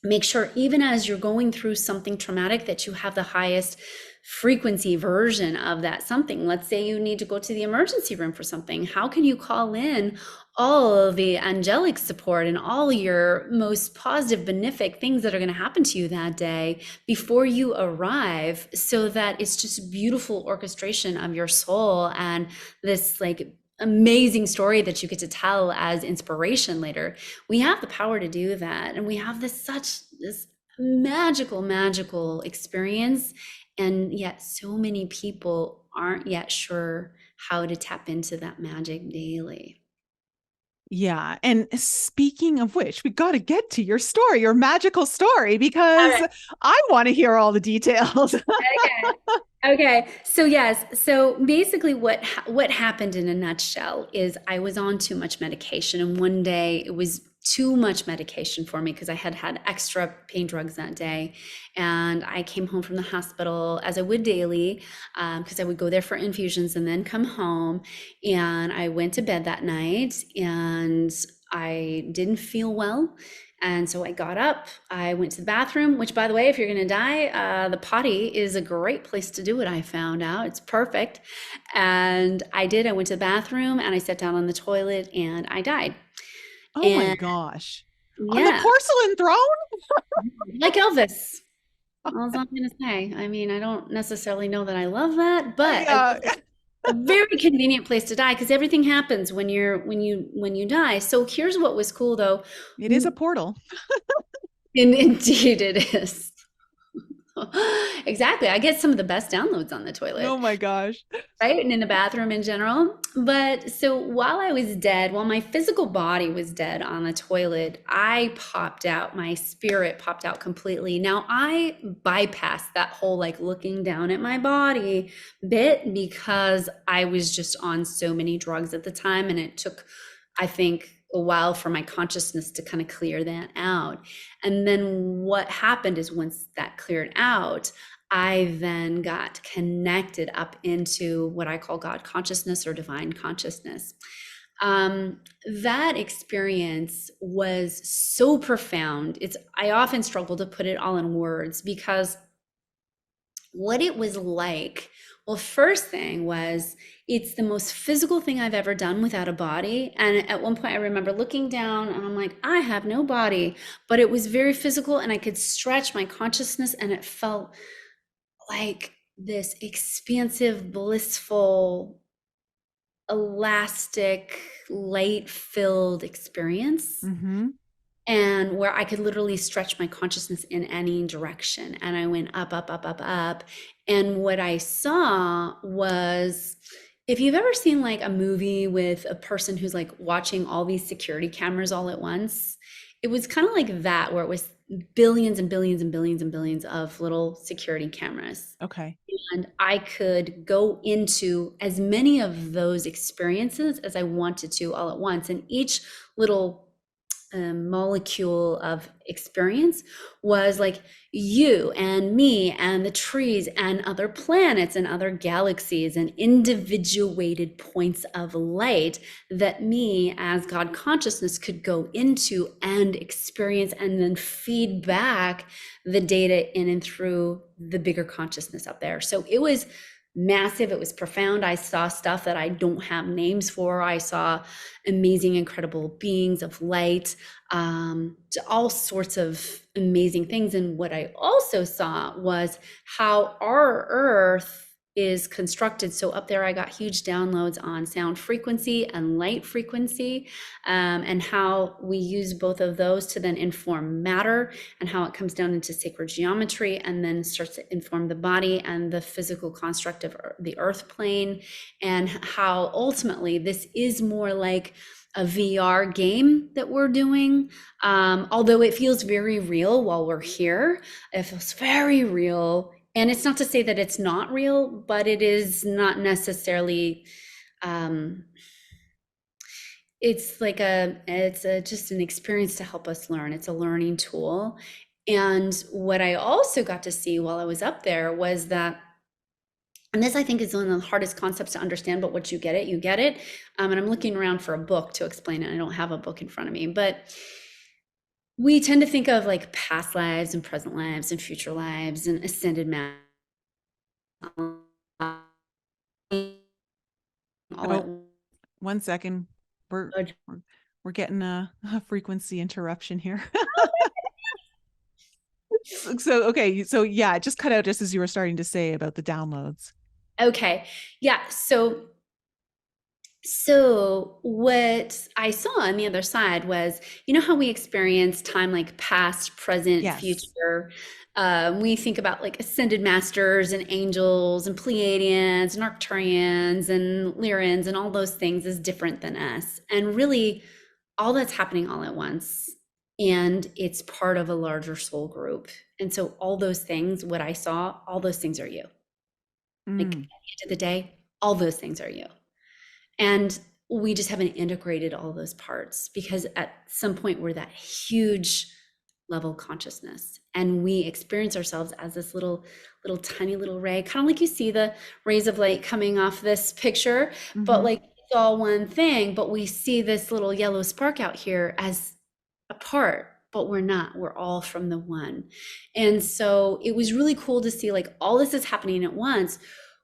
make sure, even as you're going through something traumatic, that you have the highest frequency version of that something. Let's say you need to go to the emergency room for something. How can you call in all of the angelic support and all your most positive, benefic things that are going to happen to you that day before you arrive, so that it's just beautiful orchestration of your soul and this like amazing story that you get to tell as inspiration later. We have the power to do that, and we have this magical experience, and yet so many people aren't yet sure how to tap into that magic daily. Yeah. And speaking of which, we got to get to your story, your magical story, All because right. I want to hear all the details. Okay. Okay. So yes. So basically what happened in a nutshell is I was on too much medication, and one day it was too much medication for me because I had had extra pain drugs that day. And I came home from the hospital, as I would daily, because I would go there for infusions and then come home. And I went to bed that night and I didn't feel well. And so I got up, I went to the bathroom, which, by the way, if you're going to die, the potty is a great place to do it. I found out it's perfect. And I did. I went to the bathroom and I sat down on the toilet and I died. Oh my And gosh. On the yeah, porcelain throne? like Elvis. All I'm going to say. I mean, I don't necessarily know that I love that, but I Yeah. love a very convenient place to die because everything happens when you die. So here's what was cool though. It is a portal. And indeed it is. Exactly. I get some of the best downloads on the Oh toilet, my gosh. right? And in the bathroom in general. But so while I was dead, while my physical body was dead on the toilet, I popped out. My spirit popped out completely. Now I bypassed that whole like looking down at my body bit because I was just on so many drugs at the time. And it took, I think, a while for my consciousness to kind of clear that out. And then what happened is once that cleared out, I then got connected up into what I call God consciousness or divine consciousness. That experience was so profound. I often struggle to put it all in words because what it was like, well, first thing was it's the most physical thing I've ever done without a body. And at one point I remember looking down and I'm like, I have no body, but it was very physical and I could stretch my consciousness and it felt like this expansive, blissful, elastic, light filled experience. Mm-hmm. And where I could literally stretch my consciousness in any direction. And I went up, up, up, up, up. And what I saw was, if you've ever seen like a movie with a person who's like watching all these security cameras all at once, it was kind of like that, where it was billions and billions and billions and billions of little security cameras. Okay. And I could go into as many of those experiences as I wanted to all at once. And each little molecule of experience was like you and me and the trees and other planets and other galaxies and individuated points of light that me as God consciousness could go into and experience and then feed back the data in and through the bigger consciousness up there. So it was massive. It was profound. I saw stuff that I don't have names for. I saw amazing, incredible beings of light, all sorts of amazing things. And what I also saw was how our Earth is constructed. So up there, I got huge downloads on sound frequency and light frequency, and how we use both of those to then inform matter and how it comes down into sacred geometry and then starts to inform the body and the physical construct of the earth plane, and how ultimately this is more like a VR game that we're doing. Although it feels very real while we're here, it feels very real. And it's not to say that it's not real, but it is not necessarily it's like it's just an experience to help us learn. It's a learning tool. And what I also got to see while I was up there was that, and this I think is one of the hardest concepts to understand, but once you get it, you get it. And I'm looking around for a book to explain it. I don't have a book in front of me, but we tend to think of like past lives and present lives and future lives and ascended mass all at Oh, 1 second. We're once. we're, we're getting a frequency interruption here. So okay, so yeah, it just cut out just as you were starting to say about the downloads. Okay. Yeah. So what I saw on the other side was, you know how we experience time like past, present, Yes. future. We think about like ascended masters and angels and Pleiadians and Arcturians and Lyrans and all those things is different than us. And really, all that's happening all at once. And it's part of a larger soul group. And so all those things, what I saw, all those things are you. Like at Mm. the end of the day, all those things are you. And we just haven't integrated all those parts because at some point we're that huge level consciousness and we experience ourselves as this little tiny little ray, kind of like you see the rays of light coming off this picture, but Hmm. like it's all one thing, but we see this little yellow spark out here as a part, but we're not. We're all from the one. And so it was really cool to see like all this is happening at once,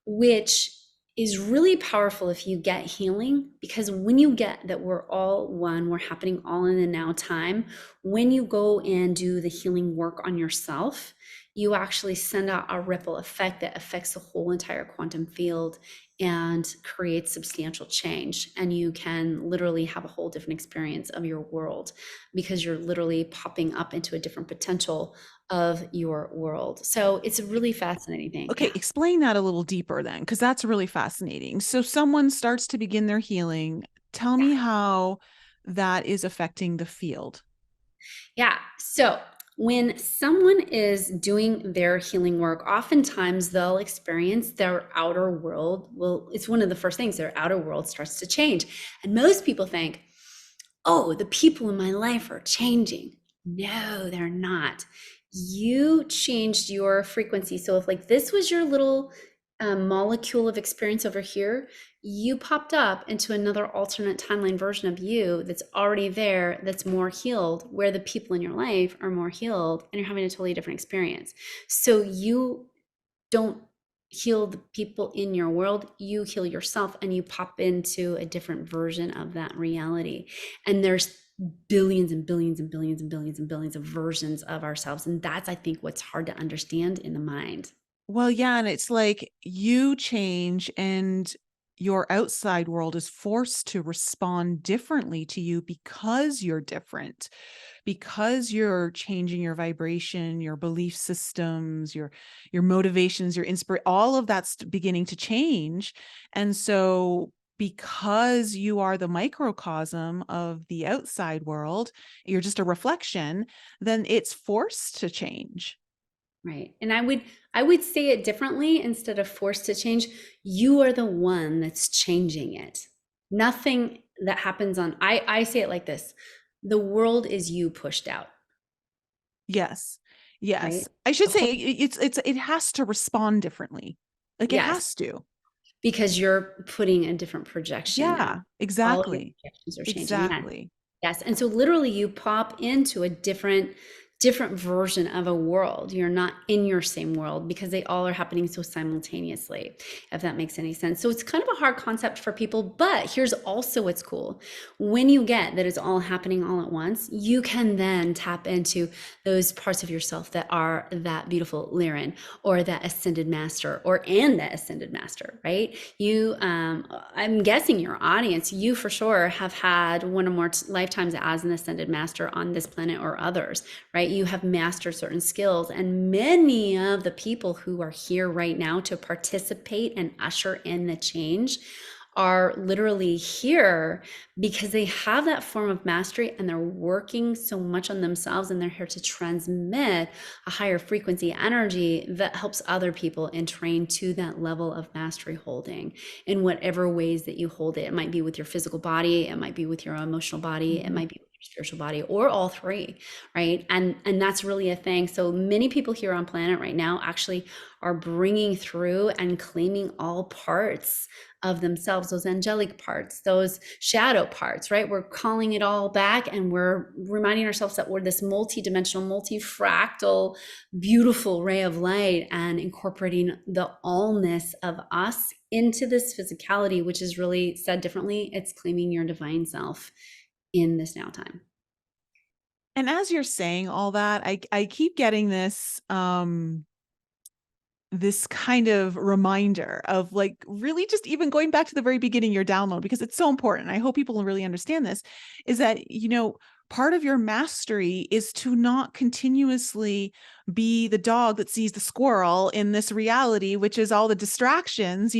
which is really powerful if you get healing, because when you get that we're all one, we're happening all in the now time, when you go and do the healing work on yourself, you actually send out a ripple effect that affects the whole entire quantum field and creates substantial change. And you can literally have a whole different experience of your world because you're literally popping up into a different potential of your world. So it's a really fascinating thing. Okay, Yeah. explain that a little deeper then, because that's really fascinating. So someone starts to begin their healing. Tell Yeah. me how that is affecting the field. Yeah. So when someone is doing their healing work, oftentimes they'll experience their outer world. Well, it's one of the first things, their outer world starts to change. And most people think, oh, the people in my life are changing. No, they're not. You changed your frequency. So if like this was your little molecule of experience over here, you popped up into another alternate timeline version of you that's already there, that's more healed, where the people in your life are more healed and you're having a totally different experience. So you don't heal the people in your world, you heal yourself and you pop into a different version of that reality. And there's billions and billions and billions and billions and billions of versions of ourselves. And that's, I think, what's hard to understand in the mind. Well, yeah, and it's like you change and your outside world is forced to respond differently to you because you're different, because you're changing your vibration, your belief systems, your motivations, your inspiration, all of that's beginning to change. And so because you are the microcosm of the outside world, you're just a reflection, then it's forced to change. Right. And I would say it differently instead of forced to change. You are the one that's changing it. Nothing that happens on I say it like this. The world is you pushed out, Yes. right? Yes. I should The whole say it has to respond differently. Like it yes, has to. because you're putting a different projection now. Yeah, All of your exactly. projections are changing. Yes. Exactly. Yes. And so literally you pop into a different version of a world. You're not in your same world because they all are happening so simultaneously, if that makes any sense. So it's kind of a hard concept for people, but here's also what's cool. When you get that it's all happening all at once, you can then tap into those parts of yourself that are that beautiful Lyran or that ascended master and that ascended master, right? I'm guessing your audience, you for sure have had one or more lifetimes as an ascended master on this planet or others, right? You have mastered certain skills, and many of the people who are here right now to participate and usher in the change are literally here because they have that form of mastery and they're working so much on themselves, and they're here to transmit a higher frequency energy that helps other people and train to that level of mastery holding in whatever ways that you hold it. It might be with your physical body, it might be with your emotional body, it Mhm. might be with your spiritual body, or all three, right? And that's really a thing. So many people here on planet right now actually are bringing through and claiming all parts of themselves, those angelic parts, those shadow parts, right? We're calling it all back, and we're reminding ourselves that we're this multi-dimensional, multi-fractal, beautiful ray of light, and incorporating the allness of us into this physicality, which is really, said differently, it's claiming your divine self in this now time. And as you're saying all that, I keep getting this kind of reminder of like really just even going back to the very beginning, your download, because it's so important. I hope people will really understand this, is that, part of your mastery is to not continuously be the dog that sees the squirrel in this reality, which is all the distractions,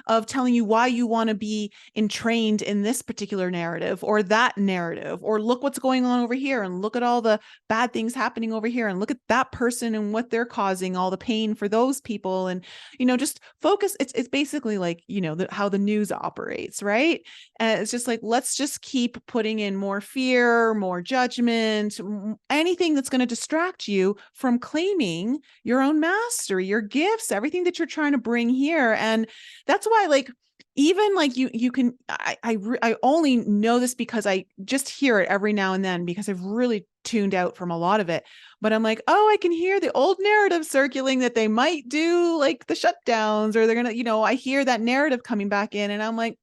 of telling you why you want to be entrained in this particular narrative or that narrative, or look what's going on over here and look at all the bad things happening over here and look at that person and what they're causing, all the pain for those people. And, just focus. It's basically like, how the news operates, right? And it's just like, let's just keep putting in more fear, more judgment, anything that's going to distract you from claiming your own mastery, your gifts, everything that you're trying to bring here. And that's why, like, even like you can, I only know this because I just hear it every now and then because I've really tuned out from a lot of it. But I'm like, oh, I can hear the old narrative circulating that they might do like the shutdowns, or they're going to, I hear that narrative coming back in, and I'm like,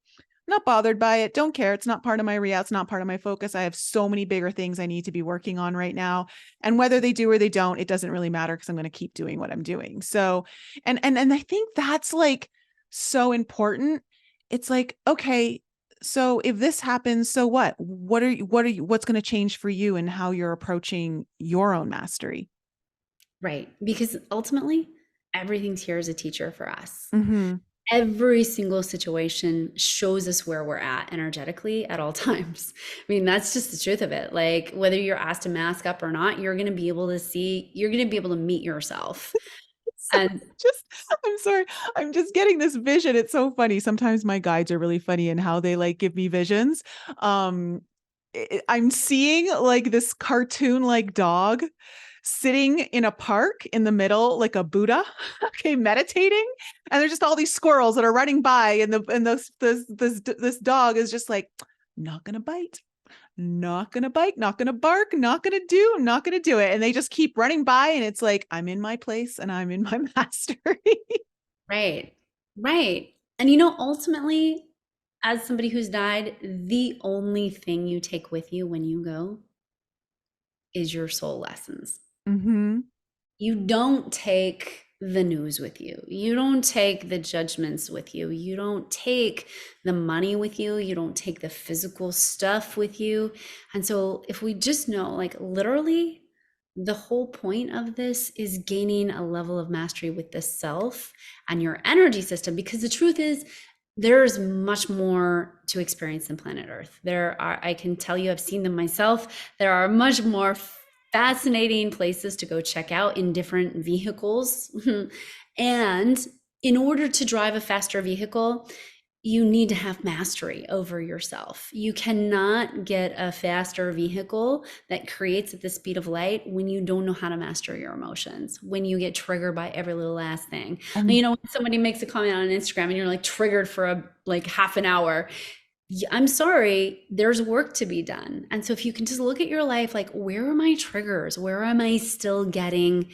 not bothered by it. Don't care. It's not part of my it's not part of my focus. I have so many bigger things I need to be working on right now. And whether they do or they don't, it doesn't really matter because I'm going to keep doing what I'm doing. So, and I think that's like so important. It's like, okay, so if this happens, so what? What's going to change for you and how you're approaching your own mastery? Right. Because ultimately, everything's here as a teacher for us. Mm-hmm. Every single situation shows us where we're at energetically at all times. I mean, that's just the truth of it. Like, whether you're asked to mask up or not, you're going to be able to see, you're going to be able to meet yourself. So And just, I'm sorry, I'm just getting this vision. It's so funny. Sometimes my guides are really funny in how they like give me visions. Um, I'm seeing like this cartoon like dog sitting in a park in the middle, like a Buddha, okay, meditating, and there's just all these squirrels that are running by, and this dog is just like, not gonna bite, not gonna bite, not gonna bark, not gonna do it. And they just keep running by. And it's like, I'm in my place and I'm in my mastery. right, right. And ultimately, as somebody who's died, the only thing you take with you when you go is your soul lessons. Mm-hmm. You don't take the news with you. You don't take the judgments with you. You don't take the money with you. You don't take the physical stuff with you. And so, if we just know, like, literally, the whole point of this is gaining a level of mastery with the self and your energy system, because the truth is, there's much more to experience than planet Earth. There are, I can tell you, I've seen them myself. There are much more fascinating places to go check out in different vehicles. And in order to drive a faster vehicle, you need to have mastery over yourself. You cannot get a faster vehicle that creates at the speed of light when you don't know how to master your emotions, when you get triggered by every little last thing. And When somebody makes a comment on Instagram and you're like triggered for like half an hour, I'm sorry, there's work to be done. And so if you can just look at your life, like, where are my triggers? Where am I still getting,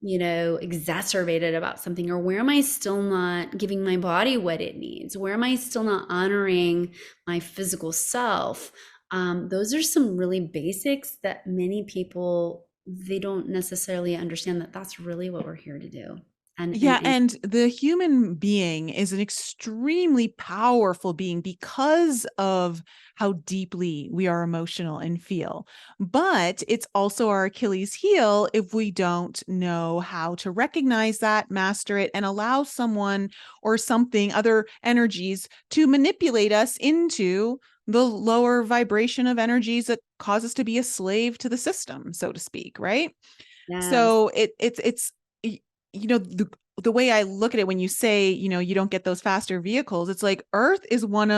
exacerbated about something? Or where am I still not giving my body what it needs? Where am I still not honoring my physical self? Those are some really basics that many people, they don't necessarily understand that that's really what we're here to do. Yeah, and and the human being is an extremely powerful being because of how deeply we are emotional and feel. But it's also our Achilles heel if we don't know how to recognize that, master it, and allow someone or something, other energies, to manipulate us into the lower vibration of energies that cause us to be a slave to the system, so to speak, right? yes, So it's the way I look at it when you say, you don't get those faster vehicles, it's like Earth is the one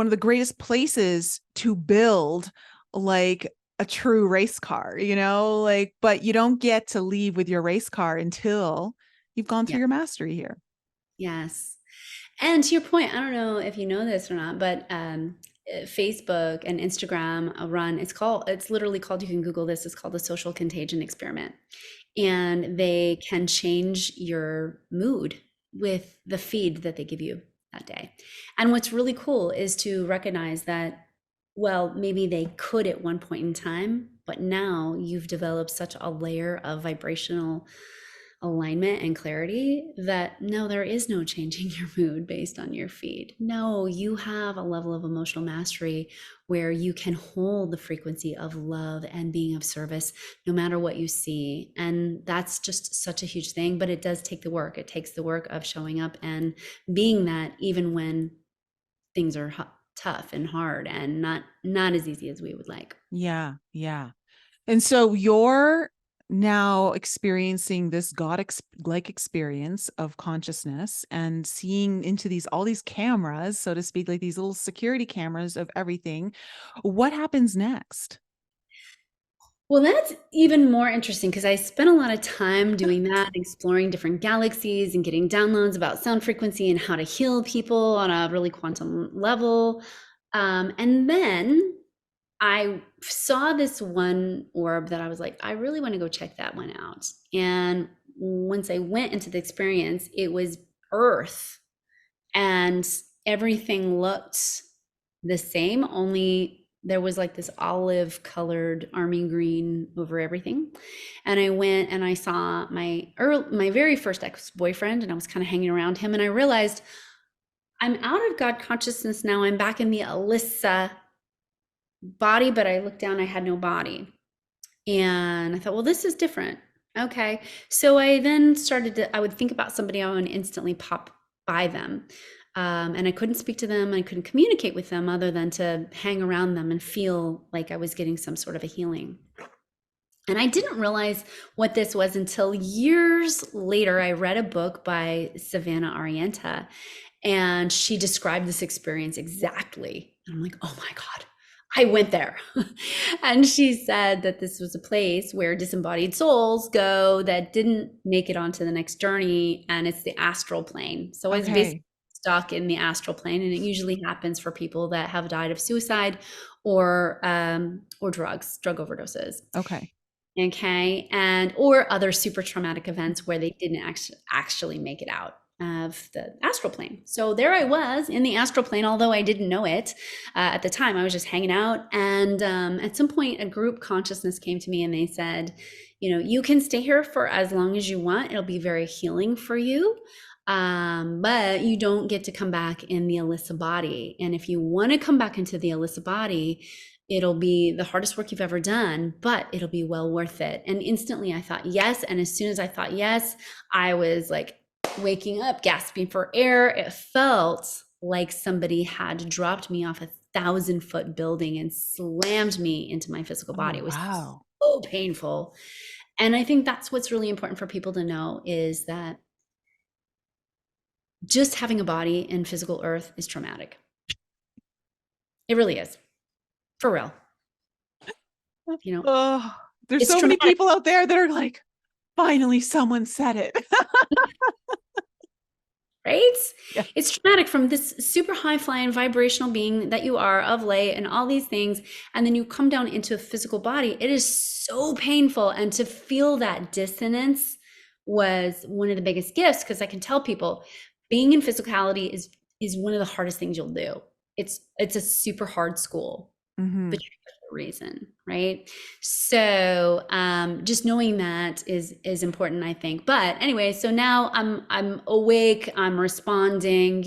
of the greatest places to build like a true race car, like, but you don't get to leave with your race car until you've gone yeah, through your mastery here. yes. And to your point, I don't know if you know this or not, but Facebook and Instagram run, it's literally called, you can Google this, it's called the social contagion experiment. And they can change your mood with the feed that they give you that day. And what's really cool is to recognize that, well, maybe they could at one point in time, but now you've developed such a layer of vibrational alignment and clarity that no, there is no changing your mood based on your feed. No, you have a level of emotional mastery where you can hold the frequency of love and being of service no matter what you see. And that's just such a huge thing, but it does take the work. It takes the work of showing up and being that even when things are tough and hard and not as easy as we would like. Yeah, yeah. And so you're now experiencing this like experience of consciousness and seeing into these all these cameras, so to speak, like these little security cameras of everything. What happens next? Well, that's even more interesting because I spent a lot of time doing that, exploring different galaxies and getting downloads about sound frequency and how to heal people on a really quantum level. And then I saw this one orb that I was like, I really want to go check that one out. And once I went into the experience, it was Earth and everything looked the same, only there was like this olive colored army green over everything. And I went and I saw my very first ex-boyfriend, and I was kind of hanging around him, and I realized I'm out of God consciousness now. I'm back in the Alyssa body, but I looked down, I had no body. And I thought, well, this is different. Okay. So I then I would think about somebody, I would instantly pop by them. And I couldn't speak to them. I couldn't communicate with them other than to hang around them and feel like I was getting some sort of a healing. And I didn't realize what this was until years later. I read a book by Savannah Arienta, and she described this experience exactly. And I'm like, oh my God, I went there. And she said that this was a place where disembodied souls go that didn't make it onto the next journey, and it's the astral plane. So it's basically Okay. stuck in the astral plane, and it usually happens for people that have died of suicide or drug overdoses. Okay. Okay, and or other super traumatic events where they didn't actually make it out of the astral plane. So there I was in the astral plane, although I didn't know it at the time. I was just hanging out, and at some point, a group consciousness came to me, and they said, you can stay here for as long as you want. It'll be very healing for you. But you don't get to come back in the Alyssa body. And if you want to come back into the Alyssa body, it'll be the hardest work you've ever done, but it'll be well worth it. And instantly I thought yes. And as soon as I thought yes, I was like waking up, gasping for air. It felt like somebody had dropped me off a 1,000-foot building and slammed me into my physical Oh, body. It was wow. so painful. And I think that's what's really important for people to know is that just having a body in physical earth is traumatic. It really is. For real. Oh, there's It's so many traumatic. people out there that are like, finally someone said it. Right? Yeah. It's traumatic from this super high flying vibrational being that you are of late and all these things. And then you come down into a physical body. It is so painful. And to feel that dissonance was one of the biggest gifts, because I can tell people being in physicality is one of the hardest things you'll do. It's a super hard school, Hmm. but you're a reason, right? So just knowing that is important, I think. But anyway, so now I'm awake, I'm responding,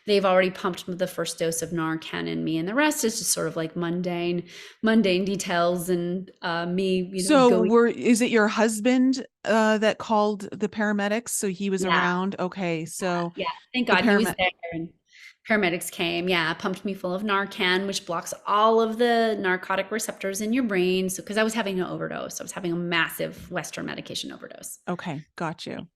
they've already pumped the first dose of Narcan in me, and the rest is just sort of like mundane details and me, So going. is it your husband that called the paramedics? So he was Yeah, around. Okay. So yeah. Thank the God he was there, and paramedics came. Yeah, pumped me full of Narcan, which blocks all of the narcotic receptors in your brain. So, because I was having an overdose, I was having a massive Western medication overdose. Okay, got you.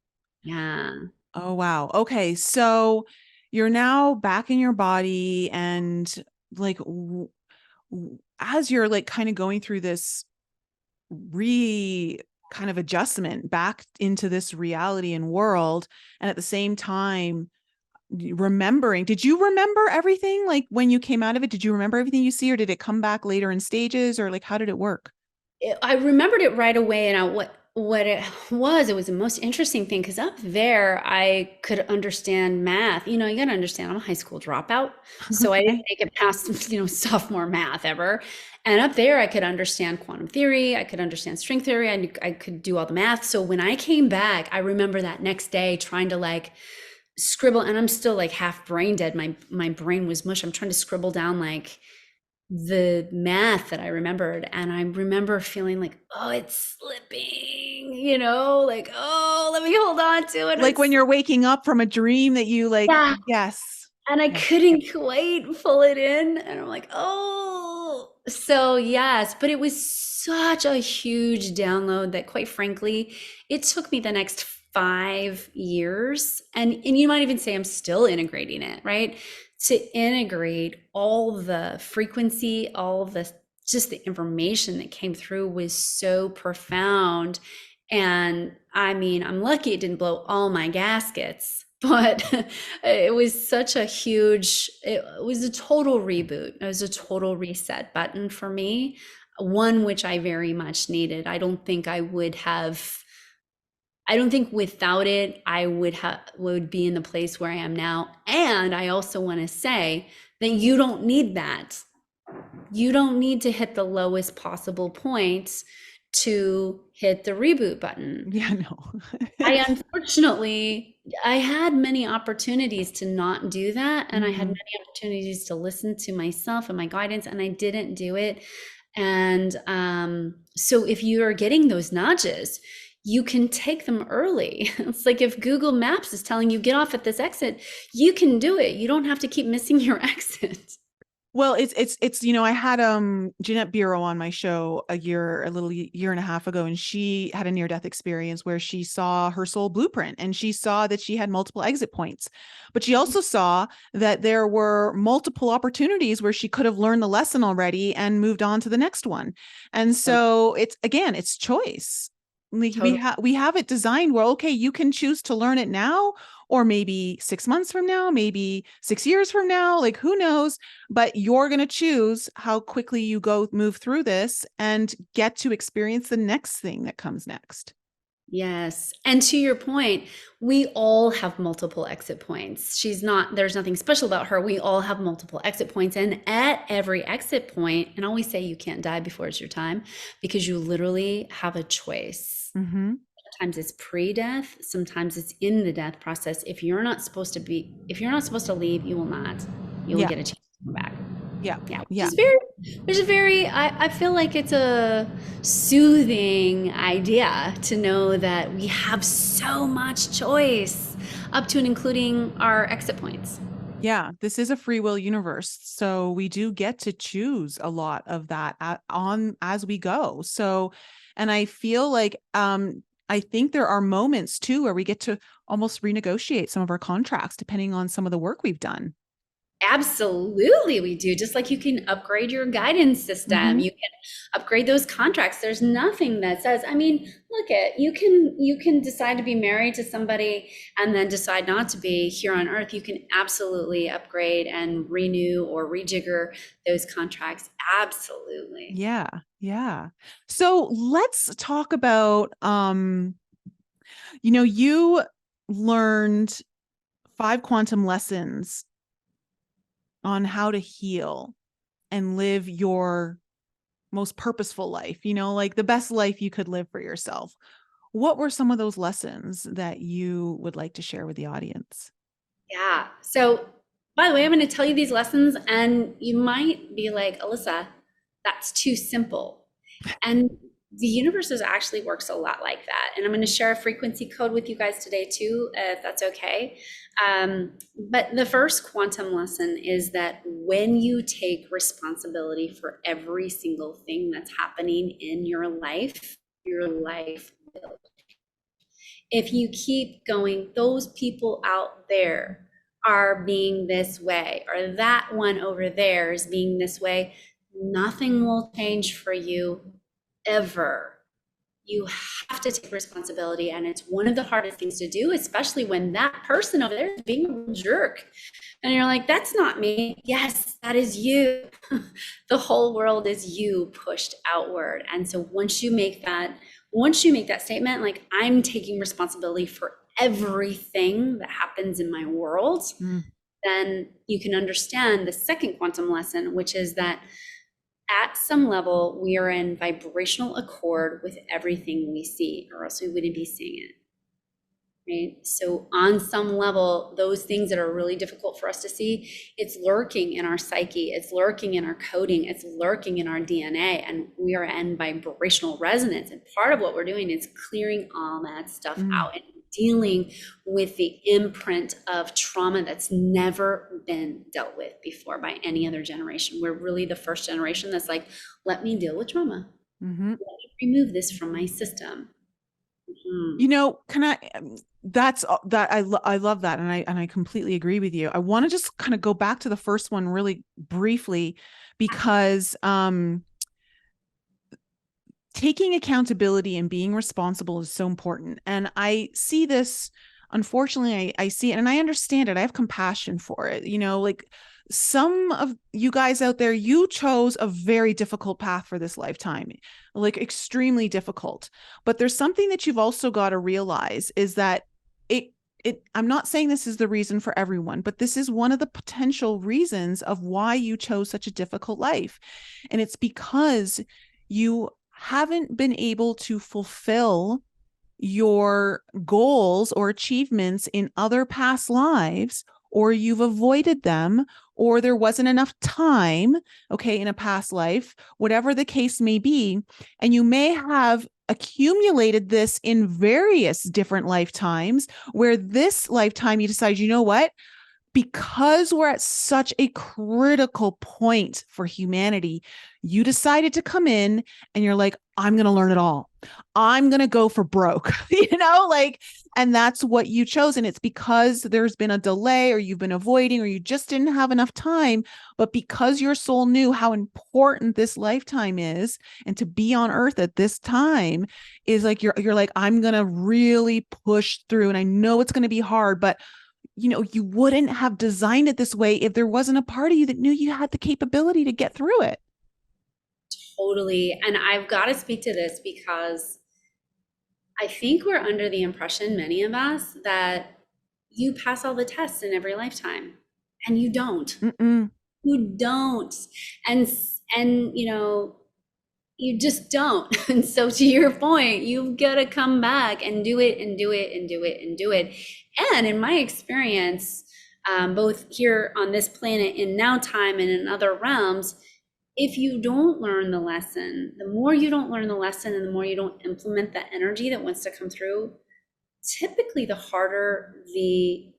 Yeah. Oh, wow. Okay. So you're now back in your body and like as you're like kind of going through this re kind of adjustment back into this reality and world, and at the same time remembering, did you remember everything like when you came out of it? Did you remember everything you see, or did it come back later in stages, or like how did it work? I remembered it right away, and what it was the most interesting thing, because up there I could understand math. You got to understand, I'm a high school dropout, so I didn't Okay. make it past sophomore math ever. And up there I could understand quantum theory, I could understand string theory, I could do all the math. So when I came back, I remember that next day trying to like scribble, and I'm still like half brain dead. My brain was mush. I'm trying to scribble down like the math that I remembered. And I remember feeling like, oh, it's slipping, like, oh, let me hold on to it. Like when It's, you're waking up from a dream that you like, yeah. yes. And I Yes. couldn't quite pull it in. And I'm like, oh, so yes, but it was such a huge download that quite frankly, it took me the next 5 years. And you might even say I'm still integrating it, right? To integrate all the frequency, all of the just the information that came through was so profound. And I mean, I'm lucky it didn't blow all my gaskets, but it was such a huge, it was a total reboot. It was a total reset button for me, one which I very much needed. I don't think without it, I would be in the place where I am now. And I also want to say that you don't need that. You don't need to hit the lowest possible point to hit the reboot button. Yeah, no. I had many opportunities to not do that. And I had Mhm. many opportunities to listen to myself and my guidance, and I didn't do it. And so if you are getting those nudges, you can take them early. It's like if Google Maps is telling you get off at this exit, you can do it. You don't have to keep missing your exit. Well, it's I had Jeanette Bureau on my show a little year and a half ago, and she had a near death experience where she saw her soul blueprint, and she saw that she had multiple exit points, but she also saw that there were multiple opportunities where she could have learned the lesson already and moved on to the next one. And so it's choice. Like Totally. we have it designed where, okay, you can choose to learn it now, or maybe 6 months from now, maybe 6 years from now, like who knows, but you're going to choose how quickly you move through this and get to experience the next thing that comes next. Yes. And to your point, we all have multiple exit points. There's nothing special about her. We all have multiple exit points. And at every exit point, and I always say you can't die before it's your time, because you literally have a choice. Mm-hmm. Sometimes it's pre-death, sometimes it's in the death process. If you're not supposed to leave, you will not. You will Yeah. get a chance to come back. Yeah. Yeah, Yeah. which is very, I feel like it's a soothing idea to know that we have so much choice up to and including our exit points. Yeah. This is a free will universe. So we do get to choose a lot of that on as we go. So, and I feel like, I think there are moments too where we get to almost renegotiate some of our contracts depending on some of the work we've done. Absolutely, we do. Just like you can upgrade your guidance system, Mm-hmm. you can upgrade those contracts. There's nothing that says, I mean, look at you can decide to be married to somebody and then decide not to be here on earth. You can absolutely upgrade and renew or rejigger those contracts. Absolutely. Yeah, yeah. So let's talk about you learned 5 quantum lessons on how to heal and live your most purposeful life, like the best life you could live for yourself. What were some of those lessons that you would like to share with the audience? Yeah. So, by the way, I'm going to tell you these lessons, and you might be like, Alysa, that's too simple. And the universe actually works a lot like that. And I'm going to share a frequency code with you guys today, too, if that's okay. But the first quantum lesson is that when you take responsibility for every single thing that's happening in your life will. If you keep going, those people out there are being this way, or that one over there is being this way, nothing will change for you ever. You have to take responsibility. And it's one of the hardest things to do, especially when that person over there is being a jerk. And you're like, that's not me. Yes, that is you. The whole world is you pushed outward. And so once you make that statement, like, I'm taking responsibility for everything that happens in my world, then you can understand the second quantum lesson, which is that at some level, we are in vibrational accord with everything we see, or else we wouldn't be seeing it. Right? So on some level, those things that are really difficult for us to see, it's lurking in our psyche, it's lurking in our coding, it's lurking in our DNA, and we are in vibrational resonance. And part of what we're doing is clearing all that stuff out and dealing with the imprint of trauma that's never been dealt with before by any other generation. We're really the first generation that's like, let me deal with trauma. Let me remove this from my system. Can I, I love that. And I completely agree with you. I want to just kind of go back to the first one really briefly, because, taking accountability and being responsible is so important. And I see this, unfortunately, I see it and I understand it. I have compassion for it. Like some of you guys out there, you chose a very difficult path for this lifetime, like extremely difficult. But there's something that you've also got to realize is that I'm not saying this is the reason for everyone, but this is one of the potential reasons of why you chose such a difficult life. And it's because you haven't been able to fulfill your goals or achievements in other past lives, or you've avoided them, or there wasn't enough time, in a past life, whatever the case may be. And you may have accumulated this in various different lifetimes, where this lifetime you decide, you know what? Because we're at such a critical point for humanity, you decided to come in and you're like, I'm going to learn it all. I'm going to go for broke, and that's what you chose. And it's because there's been a delay, or you've been avoiding, or you just didn't have enough time. But because your soul knew how important this lifetime is, and to be on earth at this time is like, you're like, I'm going to really push through. And I know it's going to be hard, but you wouldn't have designed it this way if there wasn't a part of you that knew you had the capability to get through it. Totally. And I've got to speak to this because I think we're under the impression, many of us, that you pass all the tests in every lifetime, and you don't. You don't. And you just don't. And so, to your point, you've got to come back and do it and do it and do it and do it. And in my experience, both here on this planet in now time and in other realms, if you don't learn the lesson, the more you don't learn the lesson and the more you don't implement that energy that wants to come through, typically the harder the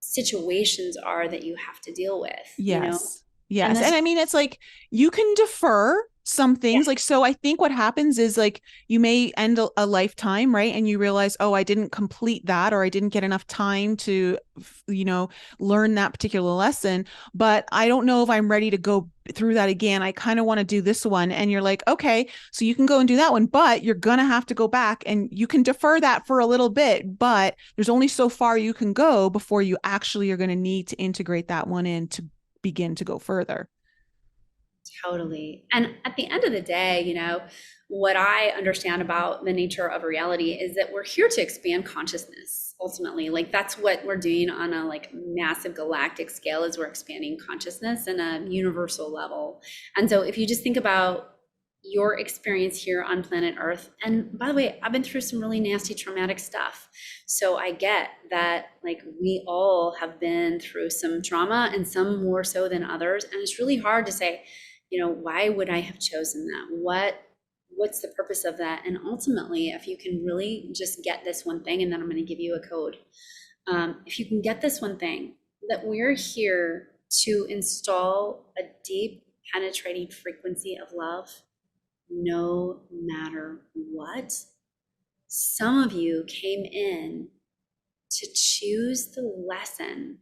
situations are that you have to deal with. Yes. Yes. And I mean, it's like you can defer some things. Yeah. Like, so I think what happens is like you may end a lifetime, right? And you realize, oh, I didn't complete that, or I didn't get enough time to, learn that particular lesson, but I don't know if I'm ready to go through that again. I kind of want to do this one. And you're like, okay, so you can go and do that one, but you're going to have to go back, and you can defer that for a little bit, but there's only so far you can go before you actually are going to need to integrate that one in to begin to go further. Totally. And at the end of the day, what I understand about the nature of reality is that we're here to expand consciousness. Ultimately, like that's what we're doing on a massive galactic scale, is we're expanding consciousness in a universal level. And so if you just think about your experience here on planet Earth. And by the way, I've been through some really nasty traumatic stuff. So I get that, like, we all have been through some trauma, and some more so than others. And it's really hard to say, why would I have chosen that? What's the purpose of that? And ultimately, if you can really just get this one thing, and then I'm going to give you a code. If you can get this one thing, that we're here to install a deep, penetrating frequency of love, no matter what. Some of you came in to choose the lesson.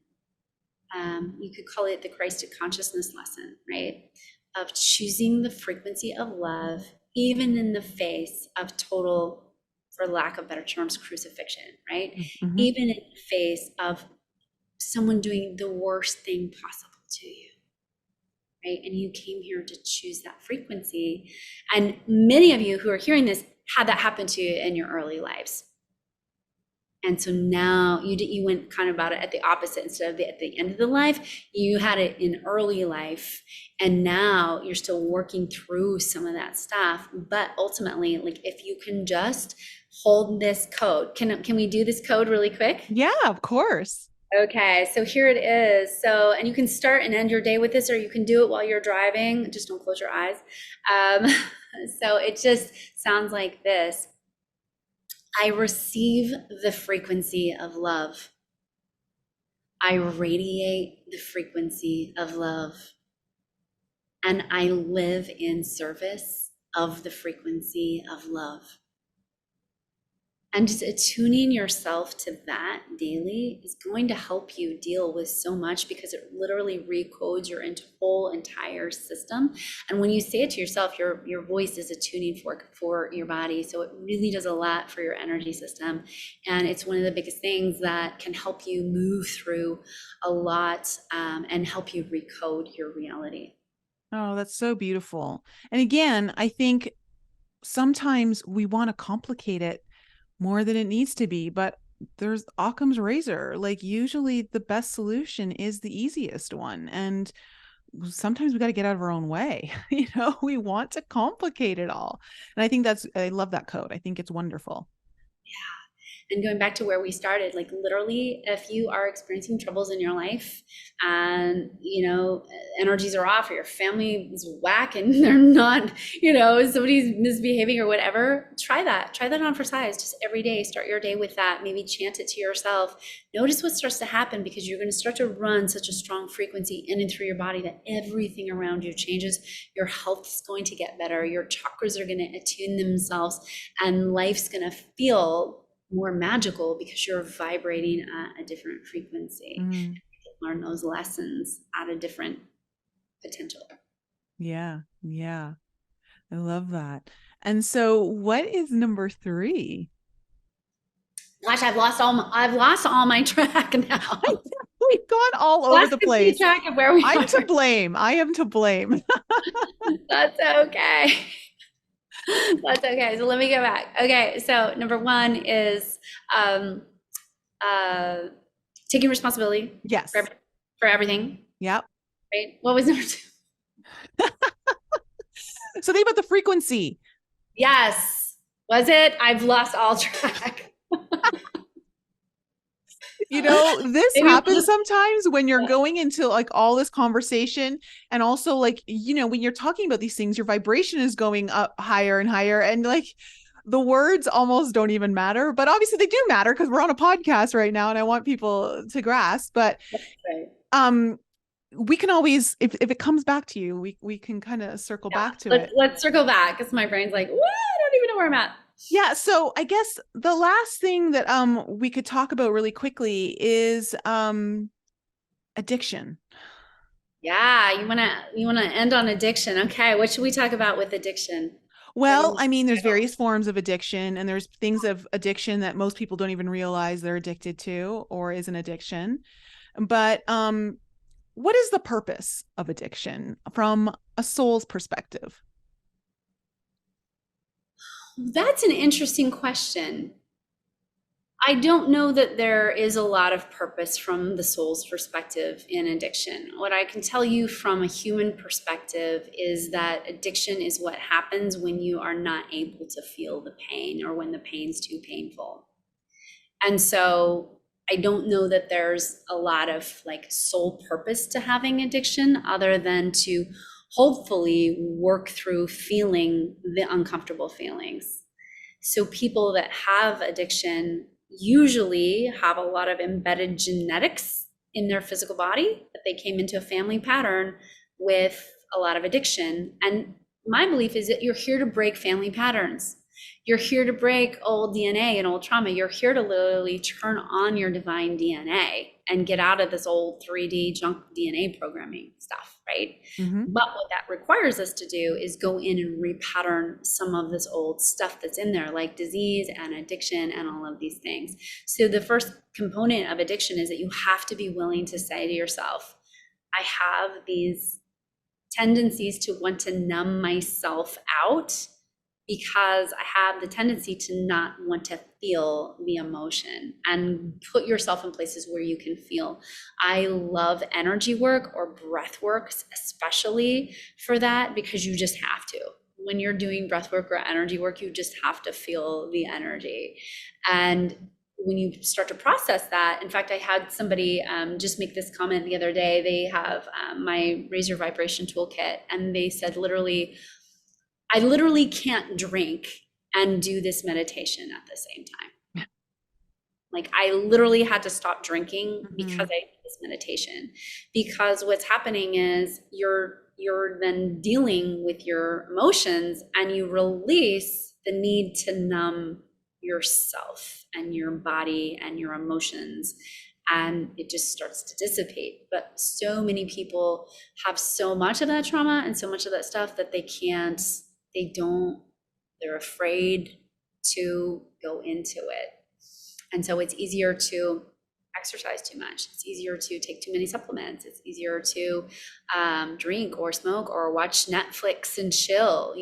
You could call it the Christ consciousness lesson, right? Of choosing the frequency of love, even in the face of total, for lack of better terms, crucifixion, right? Mm-hmm. Even in the face of someone doing the worst thing possible to you. Right? And you came here to choose that frequency. And many of you who are hearing this had that happen to you in your early lives. And so now you went kind of about it at the opposite. Instead of at the end of the life, you had it in early life. And now you're still working through some of that stuff. But ultimately, like, if you can just hold this code, can we do this code really quick? Yeah, of course. Okay, so here it is. So, and you can start and end your day with this, or you can do it while you're driving. Just don't close your eyes. So it just sounds like this. I receive the frequency of love. I radiate the frequency of love. And I live in service of the frequency of love. And just attuning yourself to that daily is going to help you deal with so much, because it literally recodes your whole entire system. And when you say it to yourself, your voice is attuning for your body. So it really does a lot for your energy system. And it's one of the biggest things that can help you move through a lot, and help you recode your reality. Oh, that's so beautiful. And again, I think sometimes we want to complicate it more than it needs to be, but there's Occam's razor. Like, usually the best solution is the easiest one. And sometimes we got to get out of our own way. We want to complicate it all. And I love that code. I think it's wonderful. And going back to where we started, like, literally, if you are experiencing troubles in your life and, energies are off, or your family is whack and they're not, somebody's misbehaving or whatever, try that on for size. Just every day, start your day with that. Maybe chant it to yourself. Notice what starts to happen, because you're going to start to run such a strong frequency in and through your body that everything around you changes. Your health is going to get better. Your chakras are going to attune themselves, and life's going to feel more magical because you're vibrating at a different frequency. Mm. Learn those lessons at a different potential. Yeah. I love that. And so what is number 3? Gosh, I've lost all my track now. We've gone all over the place. Track of where we I'm are. to blame. I am to blame. That's okay. That's okay. So let me go back. Okay. So number 1 is taking responsibility. Yes. For everything. Yep. Right. What was number 2? So think about the frequency. Yes. Was it? I've lost all track. This happens sometimes when you're going into like all this conversation, and also like, when you're talking about these things, your vibration is going up higher and higher, and like the words almost don't even matter, but obviously they do matter because we're on a podcast right now and I want people to grasp. But we can always, if it comes back to you, we can kind of circle back to it. Let's circle back, because my brain's like, what? I don't even know where I'm at. Yeah. So I guess the last thing that we could talk about really quickly is addiction. Yeah, you wanna end on addiction. Okay, what should we talk about with addiction? Well, I mean, there's various forms of addiction, and there's things of addiction that most people don't even realize they're addicted to or is an addiction. But what is the purpose of addiction from a soul's perspective? That's an interesting question. I don't know that there is a lot of purpose from the soul's perspective in addiction. What I can tell you from a human perspective is that addiction is what happens when you are not able to feel the pain or when the pain's too painful. And so I don't know that there's a lot of like soul purpose to having addiction other than to hopefully work through feeling the uncomfortable feelings. So people that have addiction usually have a lot of embedded genetics in their physical body, that they came into a family pattern with a lot of addiction. And my belief is that you're here to break family patterns. You're here to break old DNA and old trauma. You're here to literally turn on your divine DNA and get out of this old 3D junk DNA programming stuff, right? Mm-hmm. But what that requires us to do is go in and repattern some of this old stuff that's in there, like disease and addiction and all of these things. So the first component of addiction is that you have to be willing to say to yourself, I have these tendencies to want to numb myself out because I have the tendency to not want to feel the emotion, and put yourself in places where you can feel. I love energy work or breath work, especially for that, because you just have to. When you're doing breath work or energy work, you just have to feel the energy. And when you start to process that, in fact, I had somebody just make this comment the other day. They have my Raise Your Vibration toolkit, and they said literally, I literally can't drink and do this meditation at the same time. Like I literally had to stop drinking because I did this meditation. Because what's happening is you're then dealing with your emotions, and you release the need to numb yourself and your body and your emotions, and it just starts to dissipate. But so many people have so much of that trauma and so much of that stuff that they're afraid to go into it. And so it's easier to exercise too much. It's easier to take too many supplements. It's easier to drink or smoke or watch Netflix and chill,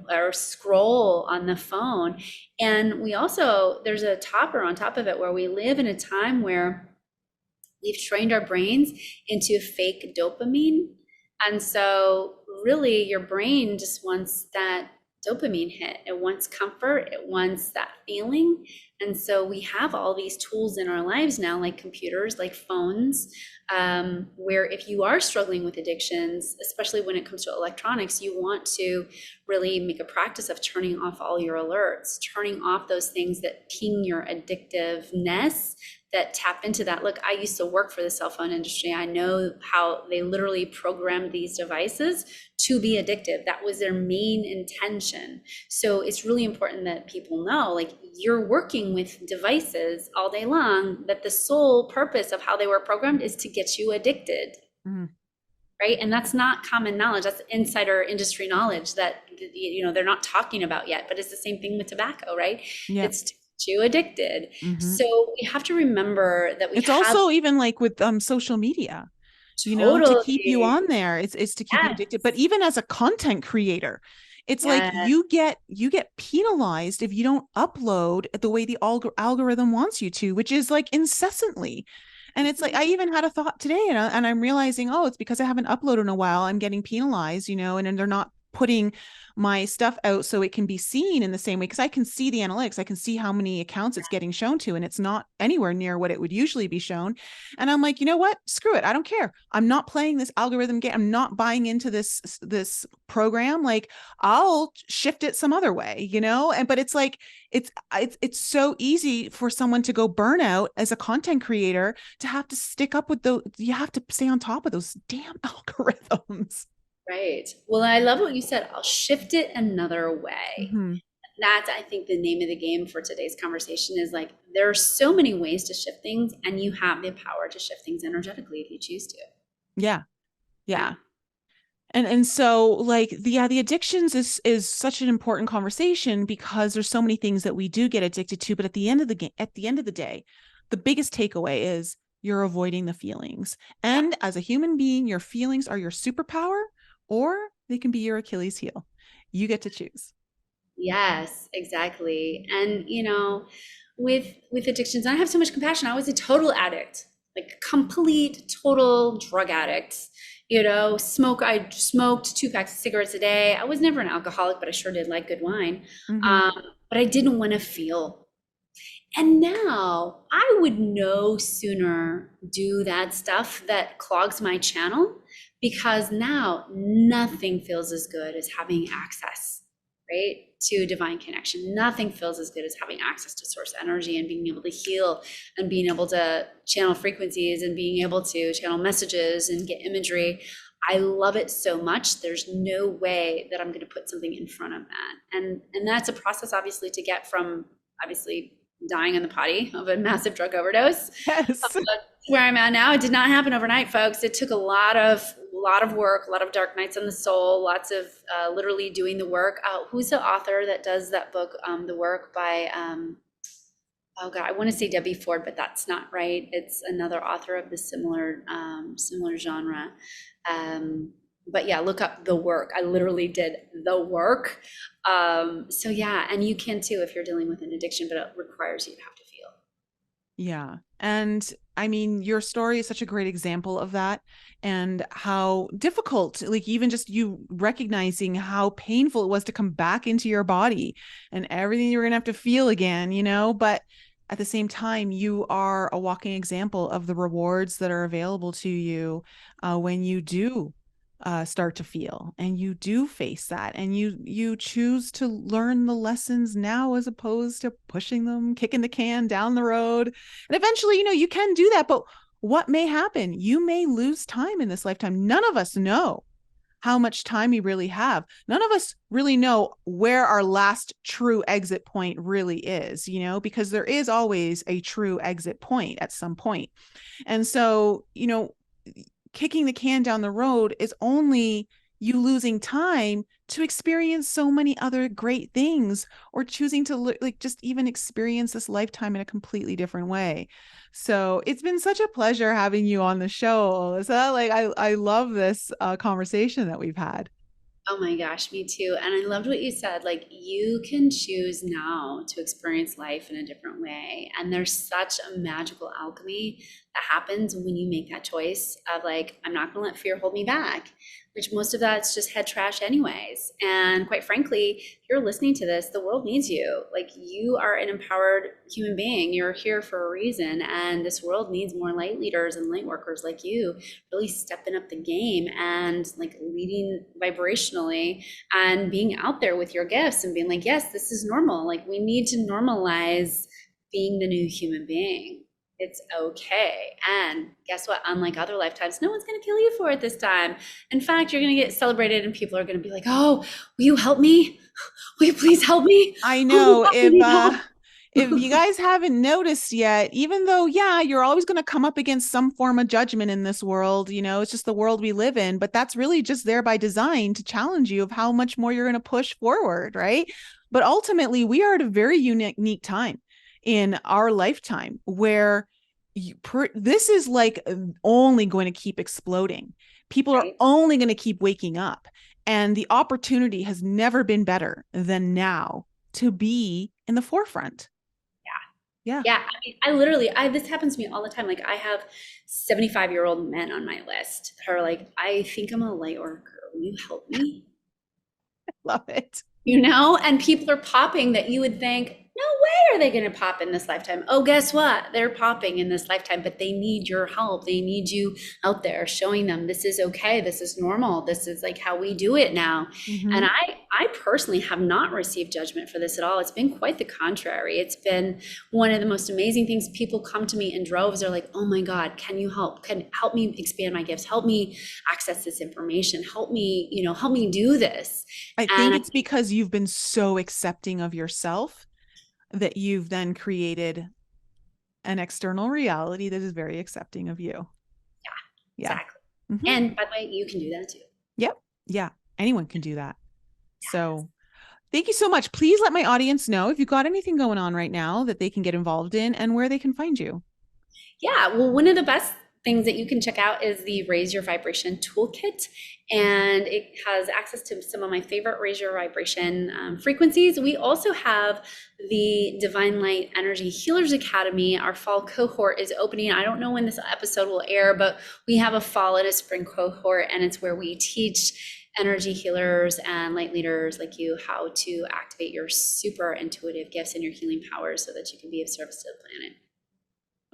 or scroll on the phone. And we also, there's a topper on top of it where we live in a time where we've trained our brains into fake dopamine. And so really your brain just wants that dopamine hit. It wants comfort. It wants that feeling. And so we have all these tools in our lives now, like computers, like phones, where if you are struggling with addictions, especially when it comes to electronics, you want to really make a practice of turning off all your alerts, turning off those things that ping your addictiveness, that tap into that. Look, I used to work for the cell phone industry. I know how they literally programmed these devices to be addictive. That was their main intention. So it's really important that people know, like, you're working with devices all day long, that the sole purpose of how they were programmed is to get you addicted. Mm-hmm. Right? And that's not common knowledge. That's insider industry knowledge that, they're not talking about yet, but it's the same thing with tobacco, right? Yeah. It's to get you addicted. Mm-hmm. So we have to remember that it's also even like with social media, to keep you on there. It's to keep you addicted. But even as a content creator, it's like you get penalized if you don't upload the way the algorithm wants you to, which is like incessantly. And it's like, I even had a thought today, and I'm realizing, it's because I haven't uploaded in a while. I'm getting penalized, and then they're not putting my stuff out so it can be seen in the same way, because I can see the analytics. I can see how many accounts it's getting shown to, and it's not anywhere near what it would usually be shown. And I'm like, you know what? Screw it. I don't care. I'm not playing this algorithm game. I'm not buying into this program. Like, I'll shift it some other way, but it's like, it's so easy for someone to go burnout as a content creator, to have to stick up with you have to stay on top of those damn algorithms. Right. Well, I love what you said. I'll shift it another way. Mm-hmm. That's, I think, the name of the game for today's conversation is like, there are so many ways to shift things, and you have the power to shift things energetically if you choose to. Yeah. And so like the addictions is such an important conversation, because there's so many things that we do get addicted to. But at the end of the day, the biggest takeaway is you're avoiding the feelings. And as a human being, your feelings are your superpower, or they can be your Achilles heel. You get to choose. Yes, exactly. And, with addictions. I have so much compassion. I was a total addict, like complete total drug addict. I smoked 2 packs of cigarettes a day. I was never an alcoholic, but I sure did like good wine. Mm-hmm. um, but I didn't want to feel. And now I would no sooner do that stuff that clogs my channel, because now nothing feels as good as having access, right, to divine connection. Nothing feels as good as having access to source energy and being able to heal and being able to channel frequencies and being able to channel messages and get imagery. I love it so much. There's no way that I'm going to put something in front of that. And that's a process, obviously, to get from obviously dying in the potty of a massive drug overdose Yes. where I'm at now. It did not happen overnight, folks. It took a lot of work, a lot of dark nights on the soul, lots of literally doing the work. Who's the author that does that book, The Work, by oh God, I want to say Debbie Ford, but that's not right. It's another author of the similar genre. But yeah, look up The Work. I literally did the work. So yeah, and you can too if you're dealing with an addiction, but it requires you to have to feel. Yeah. And I mean, your story is such a great example of that, and how difficult, like even just you recognizing how painful it was to come back into your body and everything you're going to have to feel again, but at the same time, you are a walking example of the rewards that are available to you when you do start to feel and you do face that, and you choose to learn the lessons now as opposed to pushing them, kicking the can down the road. And eventually, you can do that, but what may happen? You may lose time in this lifetime. None of us know how much time we really have. None of us really know where our last true exit point really is, because there is always a true exit point at some point. And so, kicking the can down the road is only you losing time to experience so many other great things, or choosing to just even experience this lifetime in a completely different way. So it's been such a pleasure having you on the show, Alysa. Like I love this conversation that we've had. Oh my gosh, me too. And I loved what you said. Like, you can choose now to experience life in a different way. And there's such a magical alchemy that happens when you make that choice of, like, I'm not going to let fear hold me back, which most of that's just head trash, anyways. And quite frankly, if you're listening to this, the world needs you. Like, you are an empowered human being. You're here for a reason. And this world needs more light leaders and light workers like you, really stepping up the game and like leading vibrationally and being out there with your gifts and being like, yes, this is normal. Like, we need to normalize being the new human being. It's okay. And guess what? Unlike other lifetimes, no one's going to kill you for it this time. In fact, you're going to get celebrated and people are going to be like, oh, will you help me? Will you please help me? I know. Oh, I need help. If you guys haven't noticed yet, even though, yeah, you're always going to come up against some form of judgment in this world, it's just the world we live in, but that's really just there by design to challenge you of how much more you're going to push forward, right? But ultimately, we are at a very unique time in our lifetime where this is like only going to keep exploding. People are Right. only going to keep waking up. And the opportunity has never been better than now to be in the forefront. Yeah. Yeah. I literally, this happens to me all the time. Like, I have 75-year-old men on my list that are like, I think I'm a light worker. Will you help me? Love it. And people are popping that you would think, no way are they going to pop in this lifetime. Oh, guess what? They're popping in this lifetime, but they need your help. They need you out there showing them this is okay. This is normal. This is like how we do it now. Mm-hmm. And I personally have not received judgment for this at all. It's been quite the contrary. It's been one of the most amazing things. People come to me in droves. They're like, oh my God, can you help? Can help me expand my gifts? Help me access this information. Help me, help me do this. I think it's because you've been so accepting of yourself that you've then created an external reality that is very accepting of you. Yeah. Exactly. Mm-hmm. And by the way, you can do that too. Yep. Yeah. Anyone can do that. Yes. So thank you so much. Please let my audience know if you've got anything going on right now that they can get involved in and where they can find you. Yeah. Well, one of the best things that you can check out is the Raise Your Vibration Toolkit, and it has access to some of my favorite Raise Your Vibration frequencies. We also have the Divine Light Energy Healers Academy. Our fall cohort is opening. I don't know when this episode will air, but we have a fall and a spring cohort, and it's where we teach energy healers and light leaders like you how to activate your super intuitive gifts and your healing powers so that you can be of service to the planet.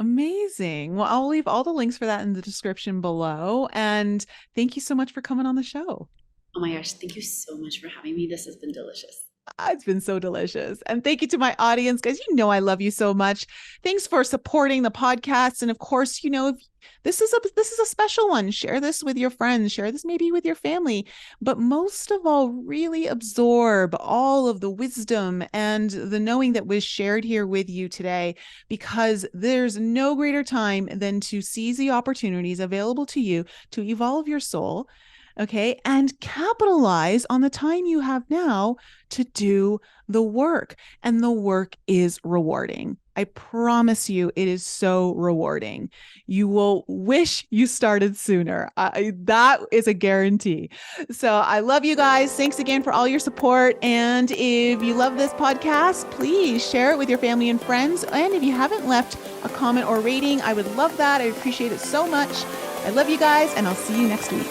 Amazing. Well, I'll leave all the links for that in the description below. And thank you so much for coming on the show. Oh my gosh, thank you so much for having me. This has been delicious. It's been so delicious. And thank you to my audience, guys. You know I love you so much. Thanks for supporting the podcast. And of course, if this is a special one. Share this with your friends. Share this maybe with your family. But most of all, really absorb all of the wisdom and the knowing that was shared here with you today, because there's no greater time than to seize the opportunities available to you to evolve your soul. Okay. And capitalize on the time you have now to do the work. And the work is rewarding. I promise you, it is so rewarding. You will wish you started sooner. That is a guarantee. So I love you guys. Thanks again for all your support. And if you love this podcast, please share it with your family and friends. And if you haven't left a comment or rating, I would love that. I appreciate it so much. I love you guys, and I'll see you next week.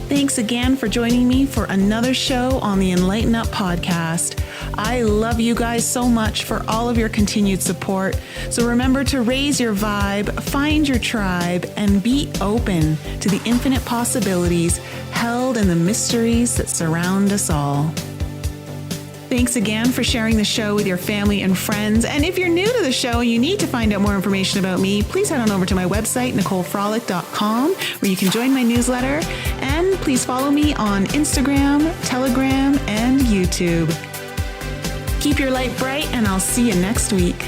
Thanks again for joining me for another show on the Enlighten Up podcast. I love you guys so much for all of your continued support. So remember to raise your vibe, find your tribe, and be open to the infinite possibilities held in the mysteries that surround us all. Thanks again for sharing the show with your family and friends. And if you're new to the show and you need to find out more information about me, please head on over to my website, NicoleFrolick.com, where you can join my newsletter. And please follow me on Instagram, Telegram, and YouTube. Keep your light bright, and I'll see you next week.